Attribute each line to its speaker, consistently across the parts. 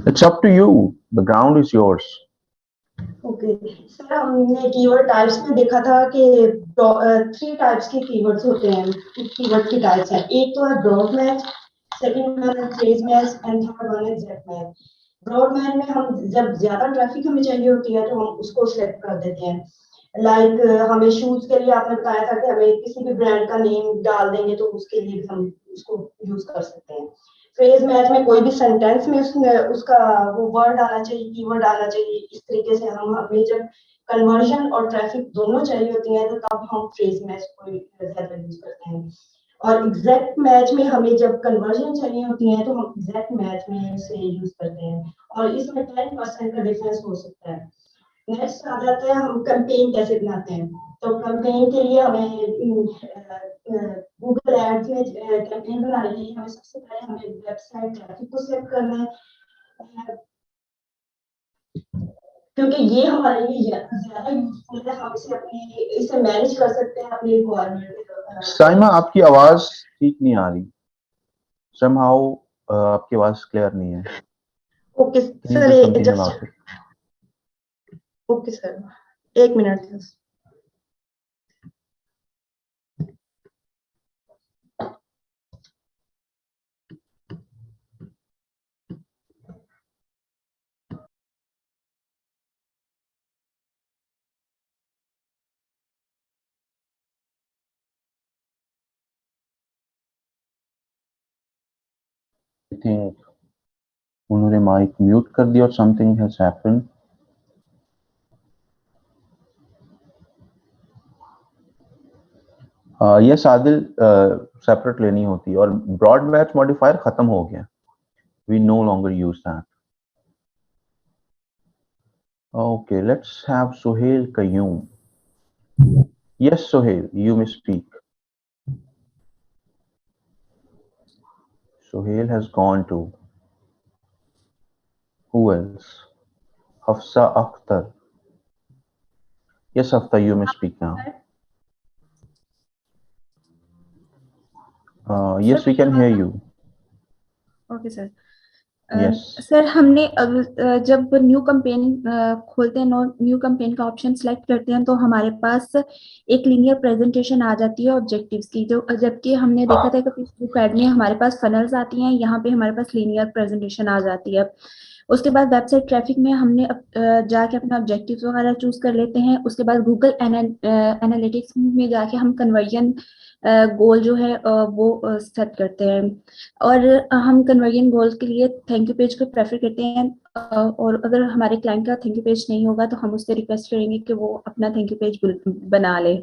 Speaker 1: It's up to you. The ground is yours.
Speaker 2: Okay sir, हमने keyword types में देखा था कि 3 टाइप्स के कीवर्ड्स होते हैं। कीवर्ड की टाइप्स हैं, एक तो है ब्रॉड मैच, सेकंड वन है phrase match and third one है एग्जैक्ट मैच। ब्रॉड मैच में हम जब ज्यादा ट्रैफिक हमें चाहिए होती है तो हम उसको सिलेक्ट कर देते हैं। लाइक हमें शूज के लिए आपने बताया था कि हमें किसी भी ब्रांड का नेम डाल देंगे तो उसके लिए भी हम उसको यूज कर सकते हैं। फ्रेज मैच में कोई भी सेंटेंस में उसका वो वर्ड आना चाहिए, कीवर्ड आना चाहिए। इस तरीके से हम हमें जब कन्वर्जन और ट्रैफिक दोनों चाहिए होती है तो तब हम फ्रेज मैच को ज्यादा यूज करते हैं। और एग्जैक्ट मैच में हमें जब कन्वर्जन चाहिए होती है तो हम एग्जैक्ट मैच में इसे यूज करते हैं और इसमें 10% का डिफरेंस हो सकता है। नेक्स्ट आ जाता है हम कैंपेन कैसे बनाते हैं। तो कैंपेन के लिए हमें गूगल एड्स में कैंपेन बनाने के लिए हमें सबसे पहले हमें वेबसाइट ट्रैफिक को सेट करना है, क्योंकि ये हमारे लिए ज्यादा यूजफुल है। हम इसे मैनेज कर सकते हैं अपनी रिक्वायरमेंट।
Speaker 1: साइमा, आपकी आवाज ठीक नहीं आ रही। Somehow आपकी आवाज क्लियर नहीं है।
Speaker 2: Okay
Speaker 1: Can you
Speaker 2: sir,
Speaker 1: do something about
Speaker 2: just
Speaker 1: it?
Speaker 2: Okay sir, 1 minute.
Speaker 1: I think उन्होंने माइक म्यूट कर दिया और something has happened. ये सादिल सेपरेट लेनी होती है और ब्रॉड मैच मॉडिफायर खत्म हो गया। We no longer use that. Okay, let's have Sohail Qayyum. Yes, Sohail, you may speak. Sohail has gone to. Who else? Hafsa Akhtar. Yes, Hafsa, you may speak now. Yes, we can hear you.
Speaker 3: Okay sir.
Speaker 1: Yes.
Speaker 3: Sir हमने जब new campaign खोलते हैं, new campaign का option select करते हैं तो हमारे पास एक लीनियर प्रेजेंटेशन आ जाती है ऑब्जेक्टिव्स की, जो जबकि हमने देखा था कि फेसबुक ऐड में हमारे पास फनल्स आती हैं, यहाँ पे हमारे पास लीनियर प्रेजेंटेशन आ जाती है। उसके बाद वेबसाइट ट्रैफिक में हमने जाके अपना ऑब्जेक्टिव्स वगैरह चूज कर लेते हैं। उसके बाद गूगल एनालिटिक्स में जाके हम कन्वर्जन गोल जो है वो सेट करते हैं और हम कन्वर्जन गोल के लिए थैंक यू पेज को प्रेफर करते हैं। और अगर हमारे क्लाइंट का थैंक यू पेज नहीं होगा तो हम उससे रिक्वेस्ट करेंगे कि वो अपना थैंक यू पेज बना ले।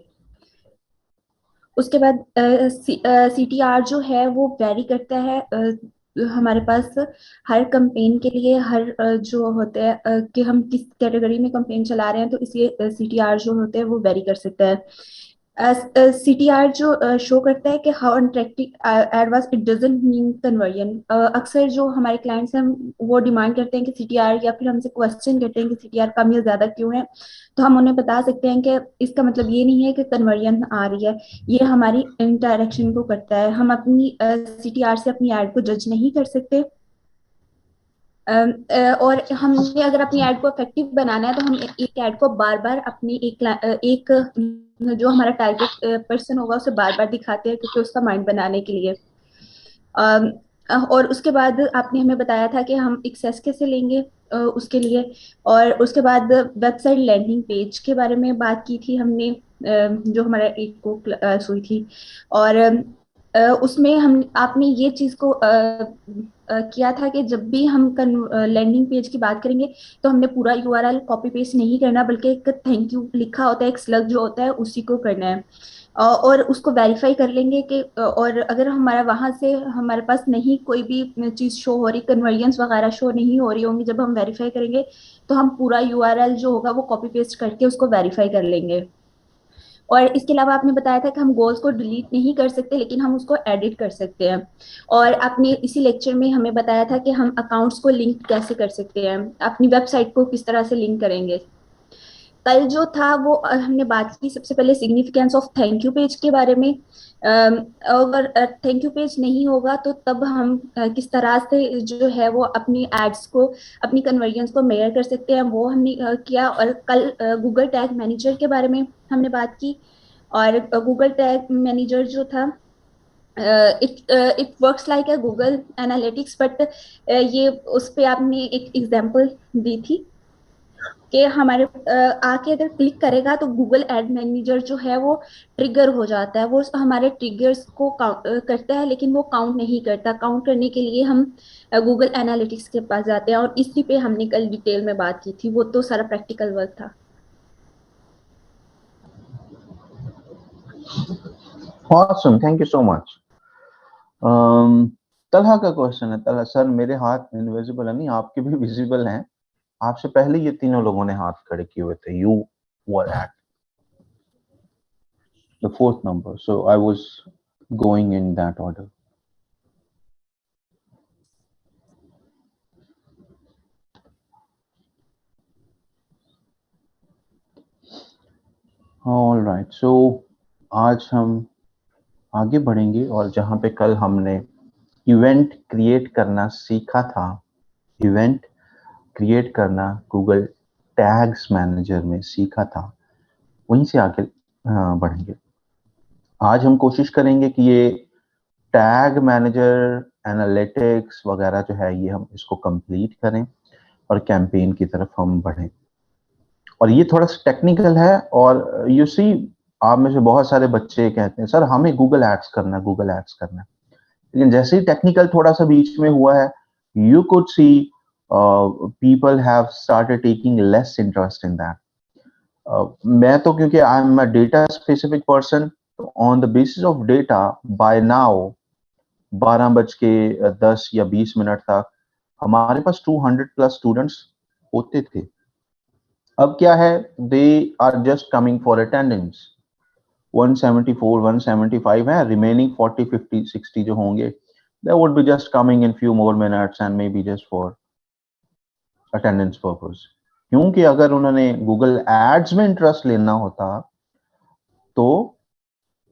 Speaker 3: उसके बाद CTR जो है वो वेरी करता है हमारे पास हर कैंपेन के लिए, हर जो होते हैं कि हम किस कैटेगरी में कैंपेन चला रहे हैं, तो इसलिए CTR जो होते हैं वो वेरी कर सकता है। CTR जो शो करता है कि how attractive ad was, it doesn't mean conversion. अक्सर जो हमारे क्लाइंट्स हैं वो डिमांड करते हैं कि CTR, या फिर हमसे क्वेश्चन करते हैं कि CTR कम या ज्यादा क्यों है, तो हम उन्हें बता सकते हैं कि इसका मतलब ये नहीं है कि कन्वर्जन आ रही है, ये हमारी इंटरेक्शन को करता है। हम अपनी CTR से अपनी एड को जज नहीं कर सकते। और हमने अगर अपनी ऐड को इफेक्टिव बनाना है तो हम एक ऐड को बार बार अपनी एक जो हमारा टारगेट पर्सन होगा उसे बार बार दिखाते हैं, क्योंकि उसका माइंड बनाने के लिए। और उसके बाद आपने हमें बताया था कि हम एक्सेस कैसे लेंगे उसके लिए। और उसके बाद वेबसाइट लैंडिंग पेज के बारे में बात की थी हमने, जो हमारा एक को क्लास हुई थी। और उसमें हम आपने ये चीज को किया था कि जब भी हम लैंडिंग पेज की बात करेंगे तो हमने पूरा URL कॉपी पेस्ट नहीं करना, बल्कि एक थैंक यू लिखा होता है, एक स्लग जो होता है उसी को करना है। और उसको वेरीफाई कर लेंगे कि और अगर हमारा वहां से हमारे पास नहीं कोई भी चीज शो हो रही, कन्वर्जन्स वगैरह शो नहीं हो रही होंगी, जब हम वेरीफाई करेंगे तो हम पूरा URL जो होगा वो कॉपी पेस्ट करके उसको वेरीफाई कर लेंगे। और इसके अलावा आपने बताया था कि हम गोल्स को डिलीट नहीं कर सकते, लेकिन हम उसको एडिट कर सकते हैं। और आपने इसी लेक्चर में हमें बताया था कि हम अकाउंट्स को लिंक कैसे कर सकते हैं, अपनी वेबसाइट को किस तरह से लिंक करेंगे। कल जो था वो हमने बात की सबसे पहले significance of thank you page के बारे में। अगर थैंक यू पेज नहीं होगा तो तब हम किस तरह से जो है वो अपनी एड्स को, अपनी कन्वर्जन्स को मेजर कर सकते हैं, वो हमने किया। और कल गूगल टैग मैनेजर के बारे में हमने बात की। और गूगल टैग मैनेजर जो था, it works like a Google analytics, but ये उस पे आपने एक एग्जांपल दी थी कि हमारे आके अगर क्लिक करेगा तो गूगल एड मैनेजर जो है वो ट्रिगर हो जाता है, वो हमारे ट्रिगर्स को काउंट करता है, लेकिन वो काउंट नहीं करता। काउंट करने के लिए हम गूगल एनालिटिक्स के पास जाते हैं, और इसी पे हमने कल डिटेल में बात की थी। वो तो सारा प्रैक्टिकल वर्क था।
Speaker 1: Awesome, thank you so much. Talha का क्वेश्चन है। तलहा सर, मेरे हाथ इनविजिबल है, नहीं आपके भी विजिबल हैं। आपसे पहले ये तीनों लोगों ने हाथ खड़े किए हुए थे। You were at the fourth number, so I was going in that order. All right, so आज हम आगे बढ़ेंगे और जहां पे कल हमने इवेंट क्रिएट करना सीखा था, इवेंट क्रिएट करना गूगल टैग्स मैनेजर में सीखा था, वहीं से आगे बढ़ेंगे। आज हम कोशिश करेंगे कि ये टैग मैनेजर, एनालिटिक्स वगैरह जो है, ये हम इसको कंप्लीट करें और कैंपेन की तरफ हम बढ़ें। और ये थोड़ा सा टेक्निकल है, और यू सी आप में से बहुत सारे बच्चे कहते हैं सर हमें गूगल एड्स करना है, गूगल एड्स करना है। लेकिन जैसे ही टेक्निकल थोड़ा सा बीच में हुआ है, you could see people have started taking less interest in that. मैं तो क्योंकि आई am a data specific person, on the basis of data bye now 12:10 या 20 मिनट तक हमारे पास 200 प्लस स्टूडेंट्स होते थे। अब क्या है, they are just coming for attendance. 174 175 है, रिमेनिंग 40 50 60 जो होंगे, they would be just coming in few more minutes and maybe just for attendance purpose. क्योंकि अगर उन्होंने गूगल एड्स में इंटरेस्ट लेना होता तो,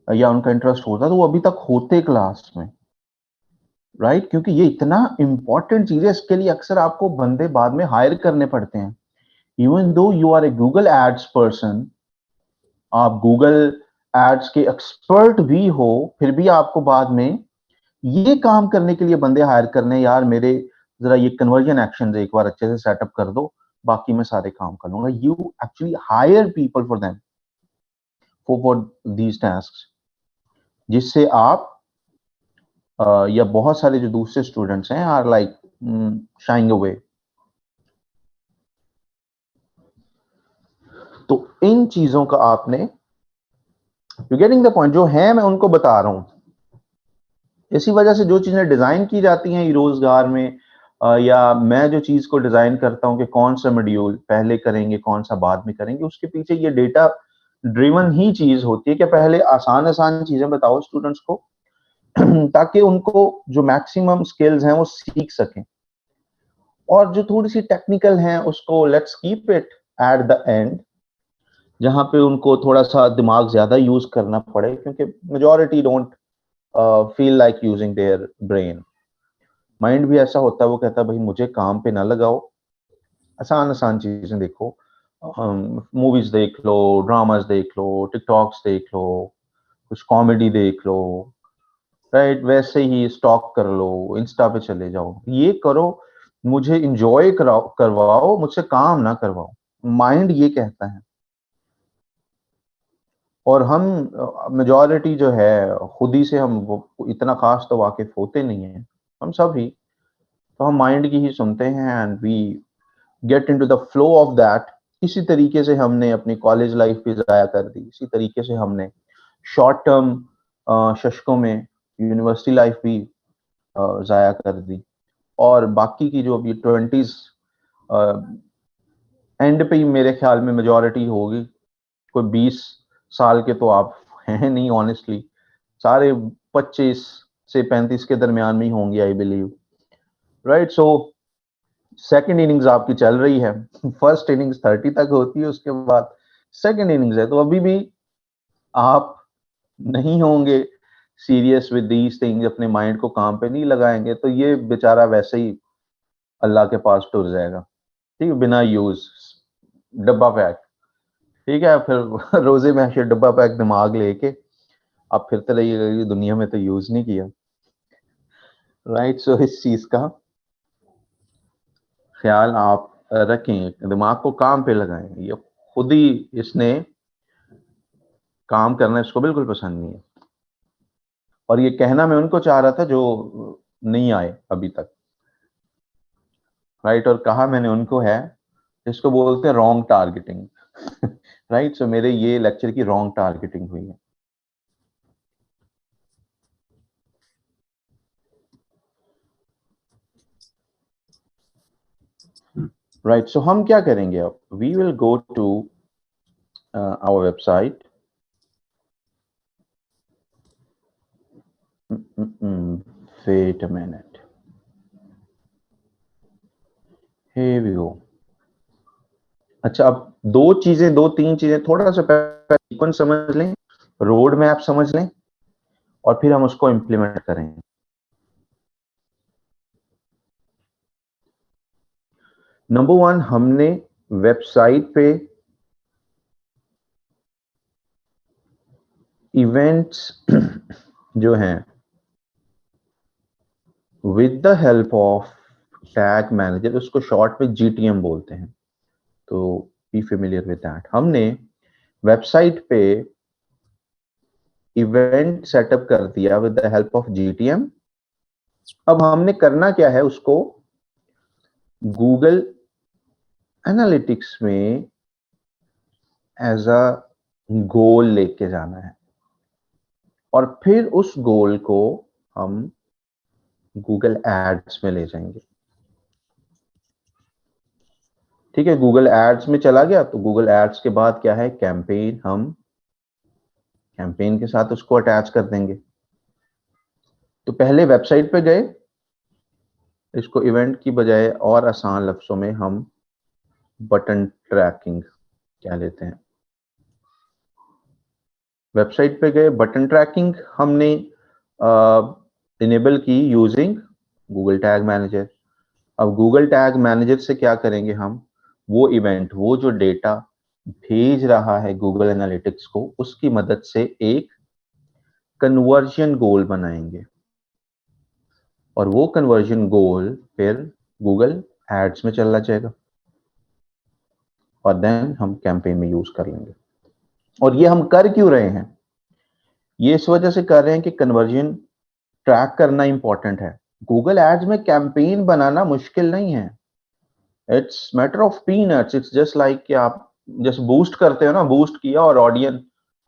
Speaker 1: या उनका इंटरेस्ट होता, तो वो अभी तक होते क्लास में, राइट? क्योंकि ये इतना इंपॉर्टेंट चीज है, इसके लिए अक्सर आपको बंदे बाद में हायर करने पड़ते हैं। Even though you are a Google ads person, आप गूगल एड्स के एक्सपर्ट भी हो, फिर भी आपको बाद में ये काम करने के लिए बंदे हायर करने, यार मेरे जरा ये कन्वर्जन एक्शन एक बार अच्छे से सेटअप कर दो, बाकी मैं सारे काम कर लूंगा। You actually hire people for them, for these tasks, जिससे आप या बहुत सारे जो दूसरे स्टूडेंट्स हैं आर लाइक शाइंग अवे। तो इन चीजों का आपने, यू गेटिंग द पॉइंट, जो है मैं उनको बता रहा हूं। इसी वजह से जो चीजें डिजाइन की जाती हैं रोजगार में, या मैं जो चीज को डिजाइन करता हूं कि कौन सा मॉड्यूल पहले करेंगे, कौन सा बाद में करेंगे, उसके पीछे ये डेटा ड्रिवन ही चीज होती है कि पहले आसान आसान चीजें बताओ स्टूडेंट्स को ताकि उनको जो मैक्सिमम स्किल्स हैं वो सीख सकें, और जो थोड़ी सी टेक्निकल हैं उसको let's keep it at the end, जहां पे उनको थोड़ा सा दिमाग ज्यादा यूज करना पड़े, क्योंकि majority don't feel like using their brain. Mind भी ऐसा होता है, वो कहता है भाई मुझे काम पे ना लगाओ, आसान आसान चीजें देखो, मूवीज देख लो, ड्रामास देख लो, टिकटॉक्स देख लो, कुछ कॉमेडी देख लो, राइट? वैसे ही स्टॉक कर लो, इंस्टा पे चले जाओ, ये करो, मुझे इंजॉय करवाओ, मुझसे काम ना करवाओ। माइंड ये कहता है। और हम मेजॉरिटी जो है खुद ही से हम वो इतना खास तो वाकिफ होते नहीं है, हम सब ही, तो हम माइंड की ही सुनते हैं and we get into the flow of that. इसी तरीके से हमने अपनी कॉलेज लाइफ भी ज़ाया कर दी, इसी तरीके से हमने शॉर्ट टर्म शशकों में यूनिवर्सिटी लाइफ भी ज़ाया कर दी, और बाकी की जो अभी 20s एंड पे ही मेरे ख्याल में मेजॉरिटी होगी। कोई 20 साल के तो आप हैं नहीं ऑनेस्टली, सारे 25 से 35 के दरमियान में ही होंगे I believe, right? So second innings आपकी चल रही है, फर्स्ट इनिंग्स 30 तक होती है, उसके बाद सेकंड इनिंग्स है, तो अभी भी आप नहीं होंगे सीरियस विद दीज थिंग्स, अपने माइंड को काम पे नहीं लगाएंगे, तो ये बेचारा वैसे ही अल्लाह के पास टुर जाएगा, ठीक है, बिना यूज, डब्बा पैक, ठीक है, फिर रोजे में ऐसे डब्बा पैक दिमाग लेके आप फिरते रहिएगा, ये दुनिया में तो यूज नहीं किया, राइट। सो इस चीज का ख्याल आप रखें, दिमाग को काम पे लगाएं। ये खुद ही इसने काम करना इसको बिल्कुल पसंद नहीं है, और ये कहना मैं उनको चाह रहा था जो नहीं आए अभी तक, राइट, और कहा मैंने उनको है, इसको बोलते हैं रॉन्ग टारगेटिंग, राइट। सो मेरे ये लेक्चर की रॉन्ग टारगेटिंग हुई है। राइट, सो हम क्या करेंगे अब, we will go to our website, wait a minute, here we go। अच्छा, अब दो तीन चीजें थोड़ा सा सीक्वेंस समझ लें, रोड मैप समझ लें, और फिर हम उसको इंप्लीमेंट करेंगे। नंबर वन, हमने वेबसाइट पे इवेंट्स जो हैं with the help of tag manager, उसको शॉर्ट में जीटीएम बोलते हैं, तो बी फेमिलियर विद दैट। हमने वेबसाइट पे इवेंट सेटअप कर दिया with the help of GTM. अब हमने करना क्या है, उसको गूगल एनालिटिक्स में एज अ गोल लेके जाना है, और फिर उस गोल को हम गूगल एड्स में ले जाएंगे, ठीक है। गूगल एड्स में चला गया, तो गूगल एड्स के बाद क्या है, कैंपेन, हम कैंपेन के साथ उसको अटैच कर देंगे। तो पहले वेबसाइट पे गए, इसको इवेंट की बजाय और आसान लफ्जों में हम बटन ट्रैकिंग क्या लेते हैं। वेबसाइट पे गए, बटन ट्रैकिंग हमने इनेबल की यूजिंग गूगल टैग मैनेजर। अब गूगल टैग मैनेजर से क्या करेंगे हम, वो इवेंट, वो जो डेटा भेज रहा है गूगल एनालिटिक्स को, उसकी मदद से एक कन्वर्जन गोल बनाएंगे, और वो कन्वर्जन गोल फिर गूगल एड्स में चला जाएगा, और देन हम कैंपेन में यूज कर लेंगे। और ये हम कर क्यों रहे हैं, ये इस वजह से कर रहे हैं कि कन्वर्जन ट्रैक करना इंपॉर्टेंट है। गूगल एड्स में कैंपेन बनाना मुश्किल नहीं है, it's matter of peanuts. It's just like कि आप जस्ट बूस्ट करते हो ना, बूस्ट किया और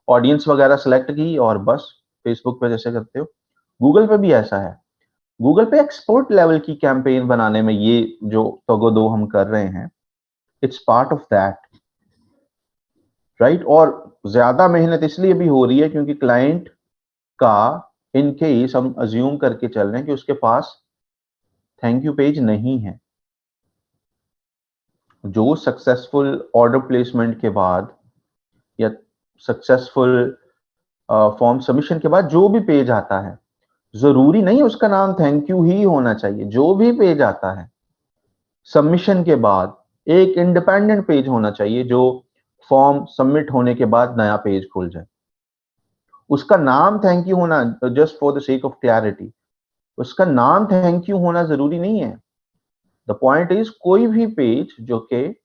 Speaker 1: ऑडियंस वगैरह सेलेक्ट की, और बस फेसबुक पे जैसे करते हो, गूगल पे भी ऐसा है। गूगल पे एक्सपोर्ट लेवल की कैंपेन बनाने में ये जो तगो हम कर रहे हैं, it's part of that, right. और ज्यादा मेहनत इसलिए भी हो रही है क्योंकि क्लाइंट का, इन केस हम अज्यूम करके चल रहे हैं कि उसके पास थैंक यू पेज नहीं है। जो सक्सेसफुल ऑर्डर प्लेसमेंट के बाद या सक्सेसफुल फॉर्म सबमिशन के बाद जो भी पेज आता है, जरूरी नहीं उसका नाम थैंक यू ही होना चाहिए। जो भी पेज आता है सबमिशन के बाद, एक इंडिपेंडेंट पेज होना चाहिए जो फॉर्म सबमिट होने के बाद नया पेज खुल जाए। उसका नाम थैंक यू होना, just for the sake of clarity, उसका नाम थैंक यू होना जरूरी नहीं है। द पॉइंट इज, कोई भी पेज जो कि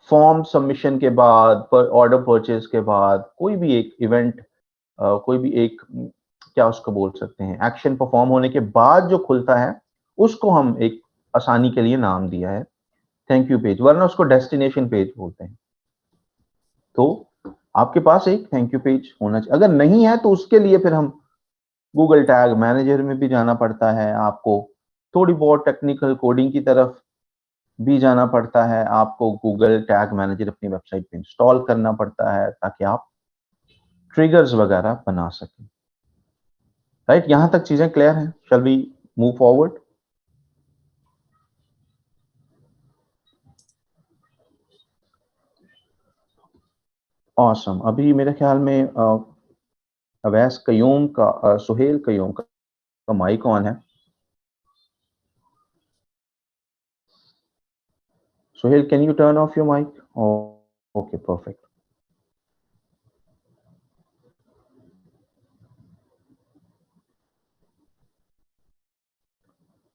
Speaker 1: फॉर्म सबमिशन के बाद, ऑर्डर परचेज के बाद, कोई भी एक इवेंट, कोई भी एक क्या उसको बोल सकते हैं, एक्शन परफॉर्म होने के बाद जो खुलता है, उसको हम एक आसानी के लिए नाम दिया है थैंक यू पेज, वरना उसको डेस्टिनेशन पेज बोलते हैं। तो आपके पास एक थैंक यू पेज होना चाहिए। अगर नहीं है तो उसके लिए फिर हम गूगल टैग मैनेजर में भी जाना पड़ता है, आपको थोड़ी बहुत टेक्निकल कोडिंग की तरफ भी जाना पड़ता है, आपको गूगल टैग मैनेजर अपनी वेबसाइट पे इंस्टॉल करना पड़ता है ताकि आप ट्रिगर्स वगैरह बना सकें, राइट। यहां तक चीजें क्लियर हैं? Shall we move forward? Awesome. अभी मेरे ख्याल में अवैस कयूम का सुहेल कयूम का माइक ऑन है। Suhail, can you turn off your mic? Okay, perfect.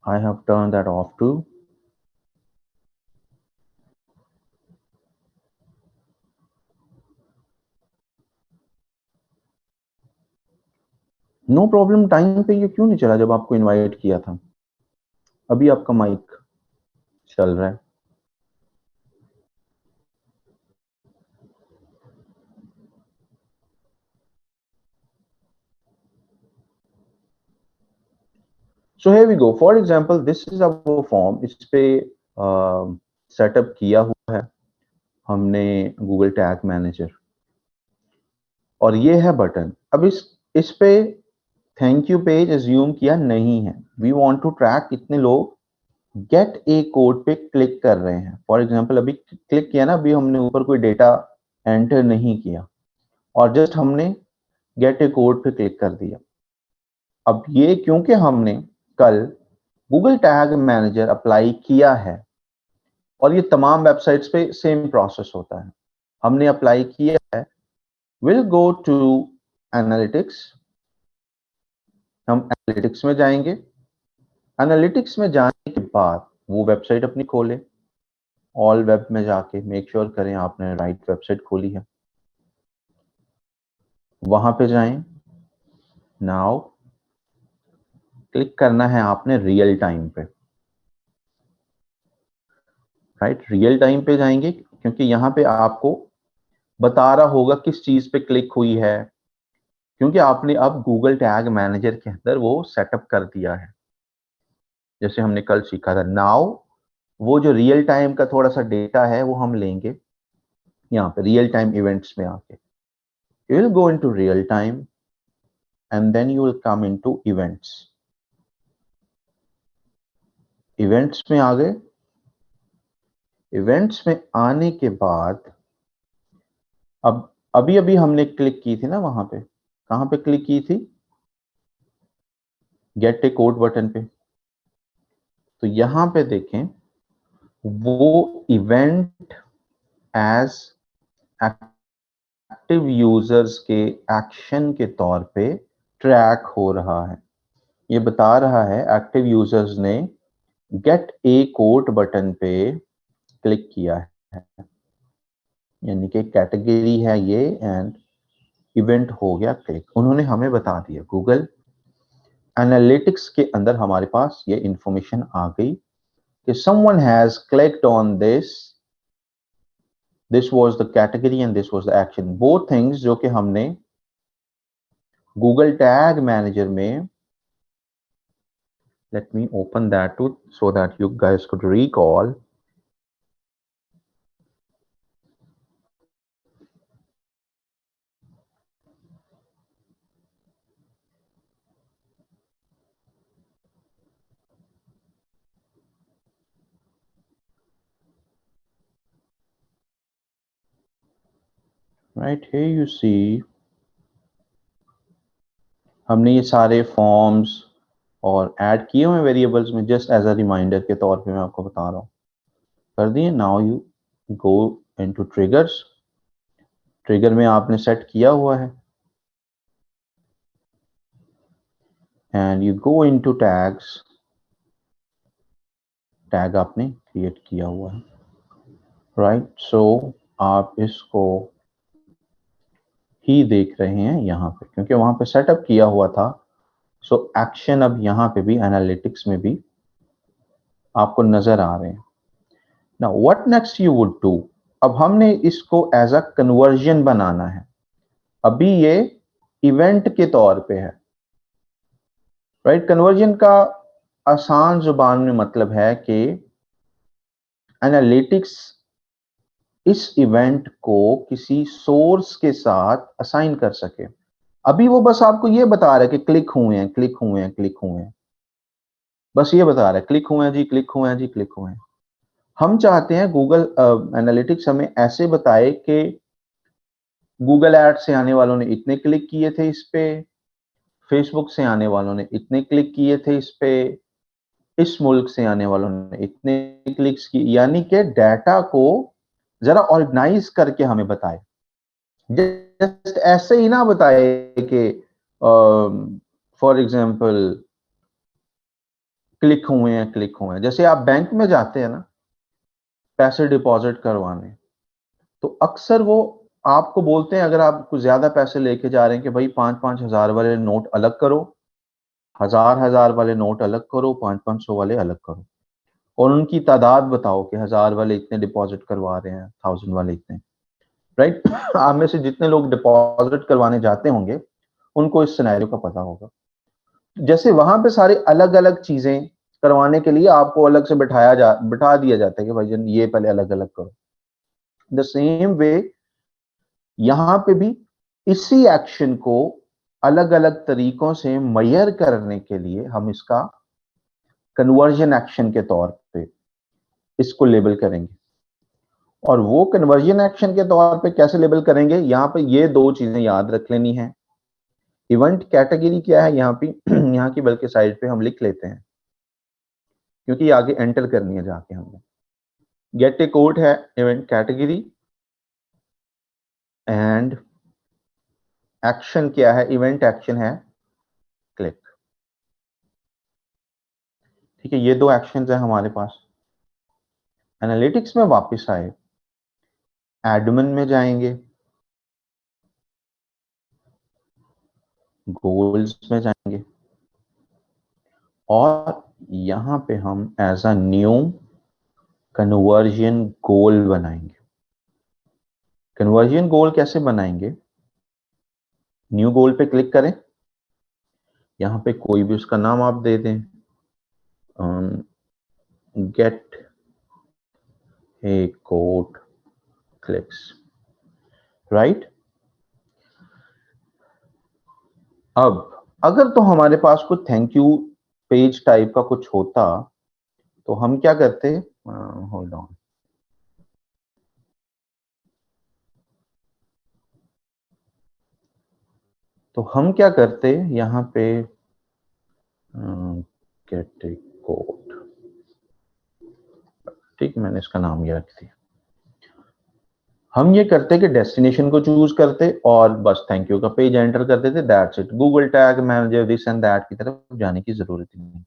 Speaker 1: I have turned that off too. No problem. Time पे ये क्यों नहीं चला जब आपको इनवाइट किया था? अभी आपका माइक चल रहा है। So here we go. For example, this is our form. इस पे सेटअप किया हुआ है हमने गूगल टैग मैनेजर, और ये है बटन। अब इस पे थैंक यू पेज एज्यूम किया नहीं है। वी वांट टू ट्रैक कितने लोग गेट ए कोड पे क्लिक कर रहे हैं। फॉर एग्जांपल अभी क्लिक किया ना, अभी हमने ऊपर कोई डेटा एंटर नहीं किया और जस्ट हमने गेट ए कोड पे क्लिक कर दिया। अब ये क्योंकि हमने कल गूगल टैग मैनेजर अप्लाई किया है, और ये तमाम वेबसाइट्स पे सेम प्रोसेस होता है। हमने अप्लाई किया है, विल गो टू एनालिटिक्स। हम एनालिटिक्स में जाएंगे। एनालिटिक्स में जाने के बाद वो वेबसाइट अपनी खोले, ऑल वेब में जाके मेक श्योर करें आपने राइट वेबसाइट खोली है, वहां पे जाएं। नाउ क्लिक करना है आपने रियल टाइम पे। राइट, रियल टाइम पे जाएंगे क्योंकि यहाँ पे आपको बता रहा होगा किस चीज पे क्लिक हुई है, क्योंकि आपने अब गूगल टैग मैनेजर के अंदर वो सेटअप कर दिया है जैसे हमने कल सीखा था। नाउ वो जो रियल टाइम का थोड़ा सा डेटा है वो हम लेंगे यहाँ पे रियल टाइम इवेंट्स में आके। You will go into real time and then you will come into events. Events में आ गए। इवेंट्स में आने के बाद अब अभी अभी हमने क्लिक की थी ना वहां पे, कहां पे क्लिक की थी? गेट ए कोड बटन पे। तो यहां पे देखें, वो इवेंट एज एक्टिव यूजर्स के एक्शन के तौर पे ट्रैक हो रहा है। ये बता रहा है एक्टिव यूजर्स ने गेट ए कोड बटन पे क्लिक किया है, यानी कि कैटेगरी है ये एंड इवेंट हो गया क्लिक। उन्होंने हमें बता दिया। गूगल एनालिटिक्स के अंदर हमारे पास ये इंफॉर्मेशन आ गई कि someone has clicked on this was the category and this was the action, both things जो कि हमने गूगल टैग मैनेजर में, let me open that too so that you guys could recall. Right here you see हमने ये सारे forms और add किए हुए वेरिएबल्स में, जस्ट एज अ रिमाइंडर के तौर पे मैं आपको बता रहा हूँ, कर दिए। Now you go into triggers. Trigger में आपने सेट किया हुआ है and you go into tags. Tag आपने क्रिएट किया हुआ है। राइट, सो आप इसको ही देख रहे हैं यहाँ पे क्योंकि वहां पे सेटअप किया हुआ था। सो एक्शन अब यहाँ पे भी एनालिटिक्स में भी आपको नजर आ रहे हैं। Now what next you would do? अब हमने इसको एज अ कन्वर्जन बनाना है। अभी ये इवेंट के तौर पे है। राइट, कन्वर्जन का आसान जुबान में मतलब है कि एनालिटिक्स इस इवेंट को किसी सोर्स के साथ असाइन कर सके। अभी वो बस आपको ये बता रहा है कि क्लिक हुए हैं, क्लिक हुए हैं, क्लिक हुए हैं, बस ये बता रहा है क्लिक हुए हैं जी, क्लिक हुए हैं जी, क्लिक हुए हैं। हम चाहते हैं गूगल एनालिटिक्स हमें ऐसे बताए कि गूगल एड से आने वालों ने इतने क्लिक किए थे इस पे, फेसबुक से आने वालों ने इतने क्लिक किए थे इस पे, इस मुल्क से आने वालों ने इतने क्लिक्स किए, यानी कि डाटा को जरा ऑर्गेनाइज करके हमें बताए। जस्ट ऐसे ही ना बताए कि फॉर एग्जांपल क्लिक हुए हैं। जैसे आप बैंक में जाते हैं ना पैसे डिपॉजिट करवाने, तो अक्सर वो आपको बोलते हैं, अगर आप कुछ ज्यादा पैसे लेके जा रहे हैं, कि भाई 5-5 हजार वाले नोट अलग करो, 1000 वाले नोट अलग करो, 500-500 वाले अलग करो, और उनकी तादाद बताओ कि 1000 वाले इतने डिपॉजिट करवा रहे हैं, 1000 वाले इतने, राइट। आप में से जितने लोग डिपॉजिट करवाने जाते होंगे उनको इस सिनेरियो का पता होगा। जैसे वहां पे सारी अलग अलग चीजें करवाने के लिए आपको अलग से बिठा दिया जाता है कि भाई जन ये पहले अलग अलग करो। द सेम वे यहां पे भी इसी एक्शन को अलग अलग तरीकों से मेजर करने के लिए हम इसका कन्वर्जन एक्शन के तौर पे इसको लेबल करेंगे। और वो कन्वर्जन एक्शन के तौर पे कैसे लेबल करेंगे, यहां पे ये दो चीजें याद रख लेनी है। इवेंट कैटेगरी क्या है यहाँ पे यहाँ की बल्कि साइड पे हम लिख लेते हैं, क्योंकि आगे एंटर करनी है जाके हमने। गेट ए कोड है इवेंट कैटेगरी, एंड एक्शन क्या है, इवेंट एक्शन है क्लिक। ठीक है, ये दो एक्शंस है हमारे पास। एनालिटिक्स में वापस आए, एडमिन में जाएंगे, गोल्स में जाएंगे, और यहां पे हम एज अ न्यू कन्वर्जन गोल बनाएंगे। कन्वर्जन गोल कैसे बनाएंगे, न्यू गोल पे क्लिक करें, यहां पे कोई भी उसका नाम आप दे दें, gate a code clicks, right. अब अगर तो हमारे पास कुछ थैंक यू पेज टाइप का कुछ होता तो हम क्या करते, होल्ड ऑन, तो हम क्या करते यहां पे गेट ए कोड, ठीक, मैंने इसका ये रख दिया। हम ये करते कि डेस्टिनेशन को चूज करते और बस थैंक यू का पेज एंटर कर देते, that's it. Google tag manager this and that की तरफ जाने की जरूरत ही नहीं।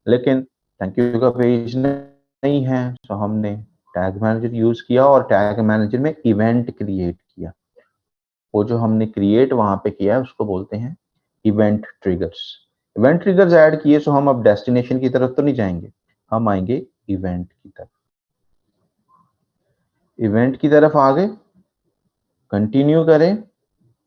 Speaker 1: लेकिन थैंक यू का पेज नहीं है, तो हमने टैग मैनेजर यूज किया और टैग मैनेजर में इवेंट क्रिएट किया। वो जो हमने क्रिएट वहां पे किया है उसको बोलते हैं event triggers. Event triggers add किए, तो हम अब डेस्टिनेशन की तरफ तो नहीं जाएंगे, हम आएंगे इवेंट की तरफ। इवेंट की तरफ आ गए, कंटिन्यू करें,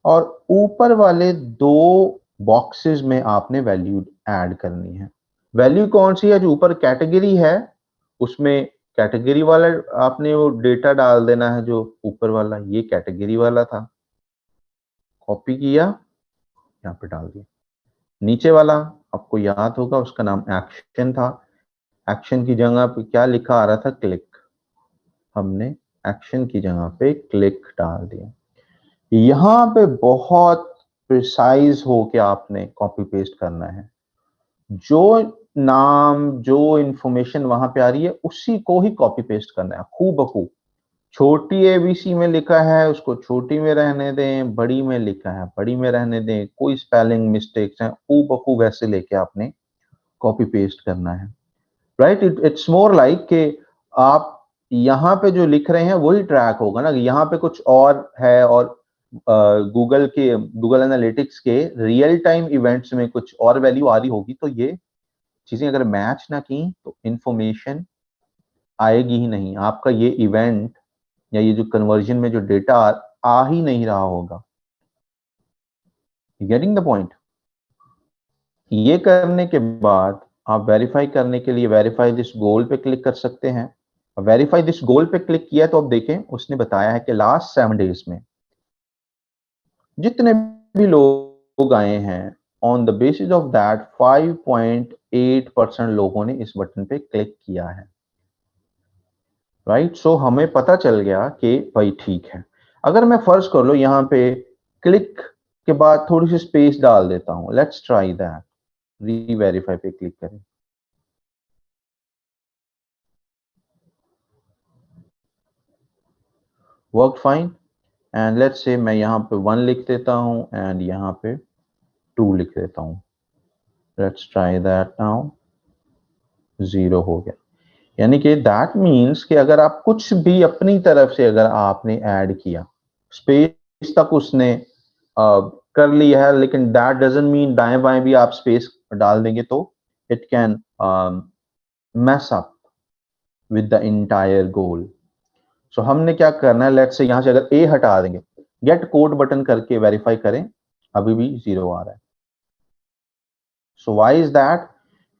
Speaker 1: और ऊपर वाले दो बॉक्सेस में आपने वैल्यू ऐड करनी है। वैल्यू कौन सी है, जो ऊपर कैटेगरी है उसमें कैटेगरी वाला आपने वो डेटा डाल देना है, जो ऊपर वाला ये कैटेगरी वाला था, कॉपी किया यहाँ पे डाल दिया। नीचे वाला आपको याद होगा उसका नाम एक्शन था, एक्शन की जगह पे क्या लिखा आ रहा था, क्लिक, हमने एक्शन की जगह पे क्लिक डाल दिया। यहां पे बहुत प्रिसाइज हो के आपने कॉपी पेस्ट करना है, जो नाम जो इंफॉर्मेशन वहां पे आ रही है उसी को ही कॉपी पेस्ट करना है खूब बखूब। छोटी एबीसी में लिखा है उसको छोटी में रहने दें, बड़ी में लिखा है बड़ी में रहने दें, कोई स्पेलिंग मिस्टेक्स हैं खूब बखूब वैसे लेके आपने कॉपी पेस्ट करना है, राइट। इट्स मोर लाइक कि आप यहाँ पे जो लिख रहे हैं वही ट्रैक होगा ना, यहाँ पे कुछ और है, और गूगल एनालिटिक्स के रियल टाइम इवेंट्स में कुछ और वैल्यू आ रही होगी, तो ये चीजें अगर मैच ना की तो इंफॉर्मेशन आएगी ही नहीं, आपका ये इवेंट या ये जो कन्वर्जन में जो डेटा आ ही नहीं रहा होगा। Getting the point. ये करने के बाद आप वेरीफाई करने के लिए वेरीफाई दिस गोल पे क्लिक कर सकते हैं। वेरीफाई दिस गोल पे क्लिक किया तो अब देखें उसने बताया है कि लास्ट 7 डेज में जितने भी लोग आए हैं, on the basis of that 5.8% लोगों ने इस बटन पे क्लिक किया है, राइट। सो हमें पता चल गया कि भाई ठीक है। अगर मैं फर्ज कर लो यहाँ पे क्लिक के बाद थोड़ी सी स्पेस डाल देता हूं, लेट्स ट्राई दैट, री वेरीफाई पे क्लिक करें, work fine, and let's say मैं यहाँ पे 1 लिख देता हूं एंड यहाँ पे 2 लिख देता हूं, लेट्स ट्राई दैट नाउ, 0 हो गया। यानी कि दैट मीन्स कि अगर आप कुछ भी अपनी तरफ से अगर आपने ऐड किया, स्पेस तक उसने कर लिया है, लेकिन दैट डजंट मीन दाएं बाएं भी आप स्पेस डाल देंगे तो it can mess up with the entire goal. So हमने क्या करना है, लेट्स से यहां से अगर ए हटा देंगे, गेट कोड बटन करके वेरीफाई करें, अभी भी 0 आ रहा है। So why is that?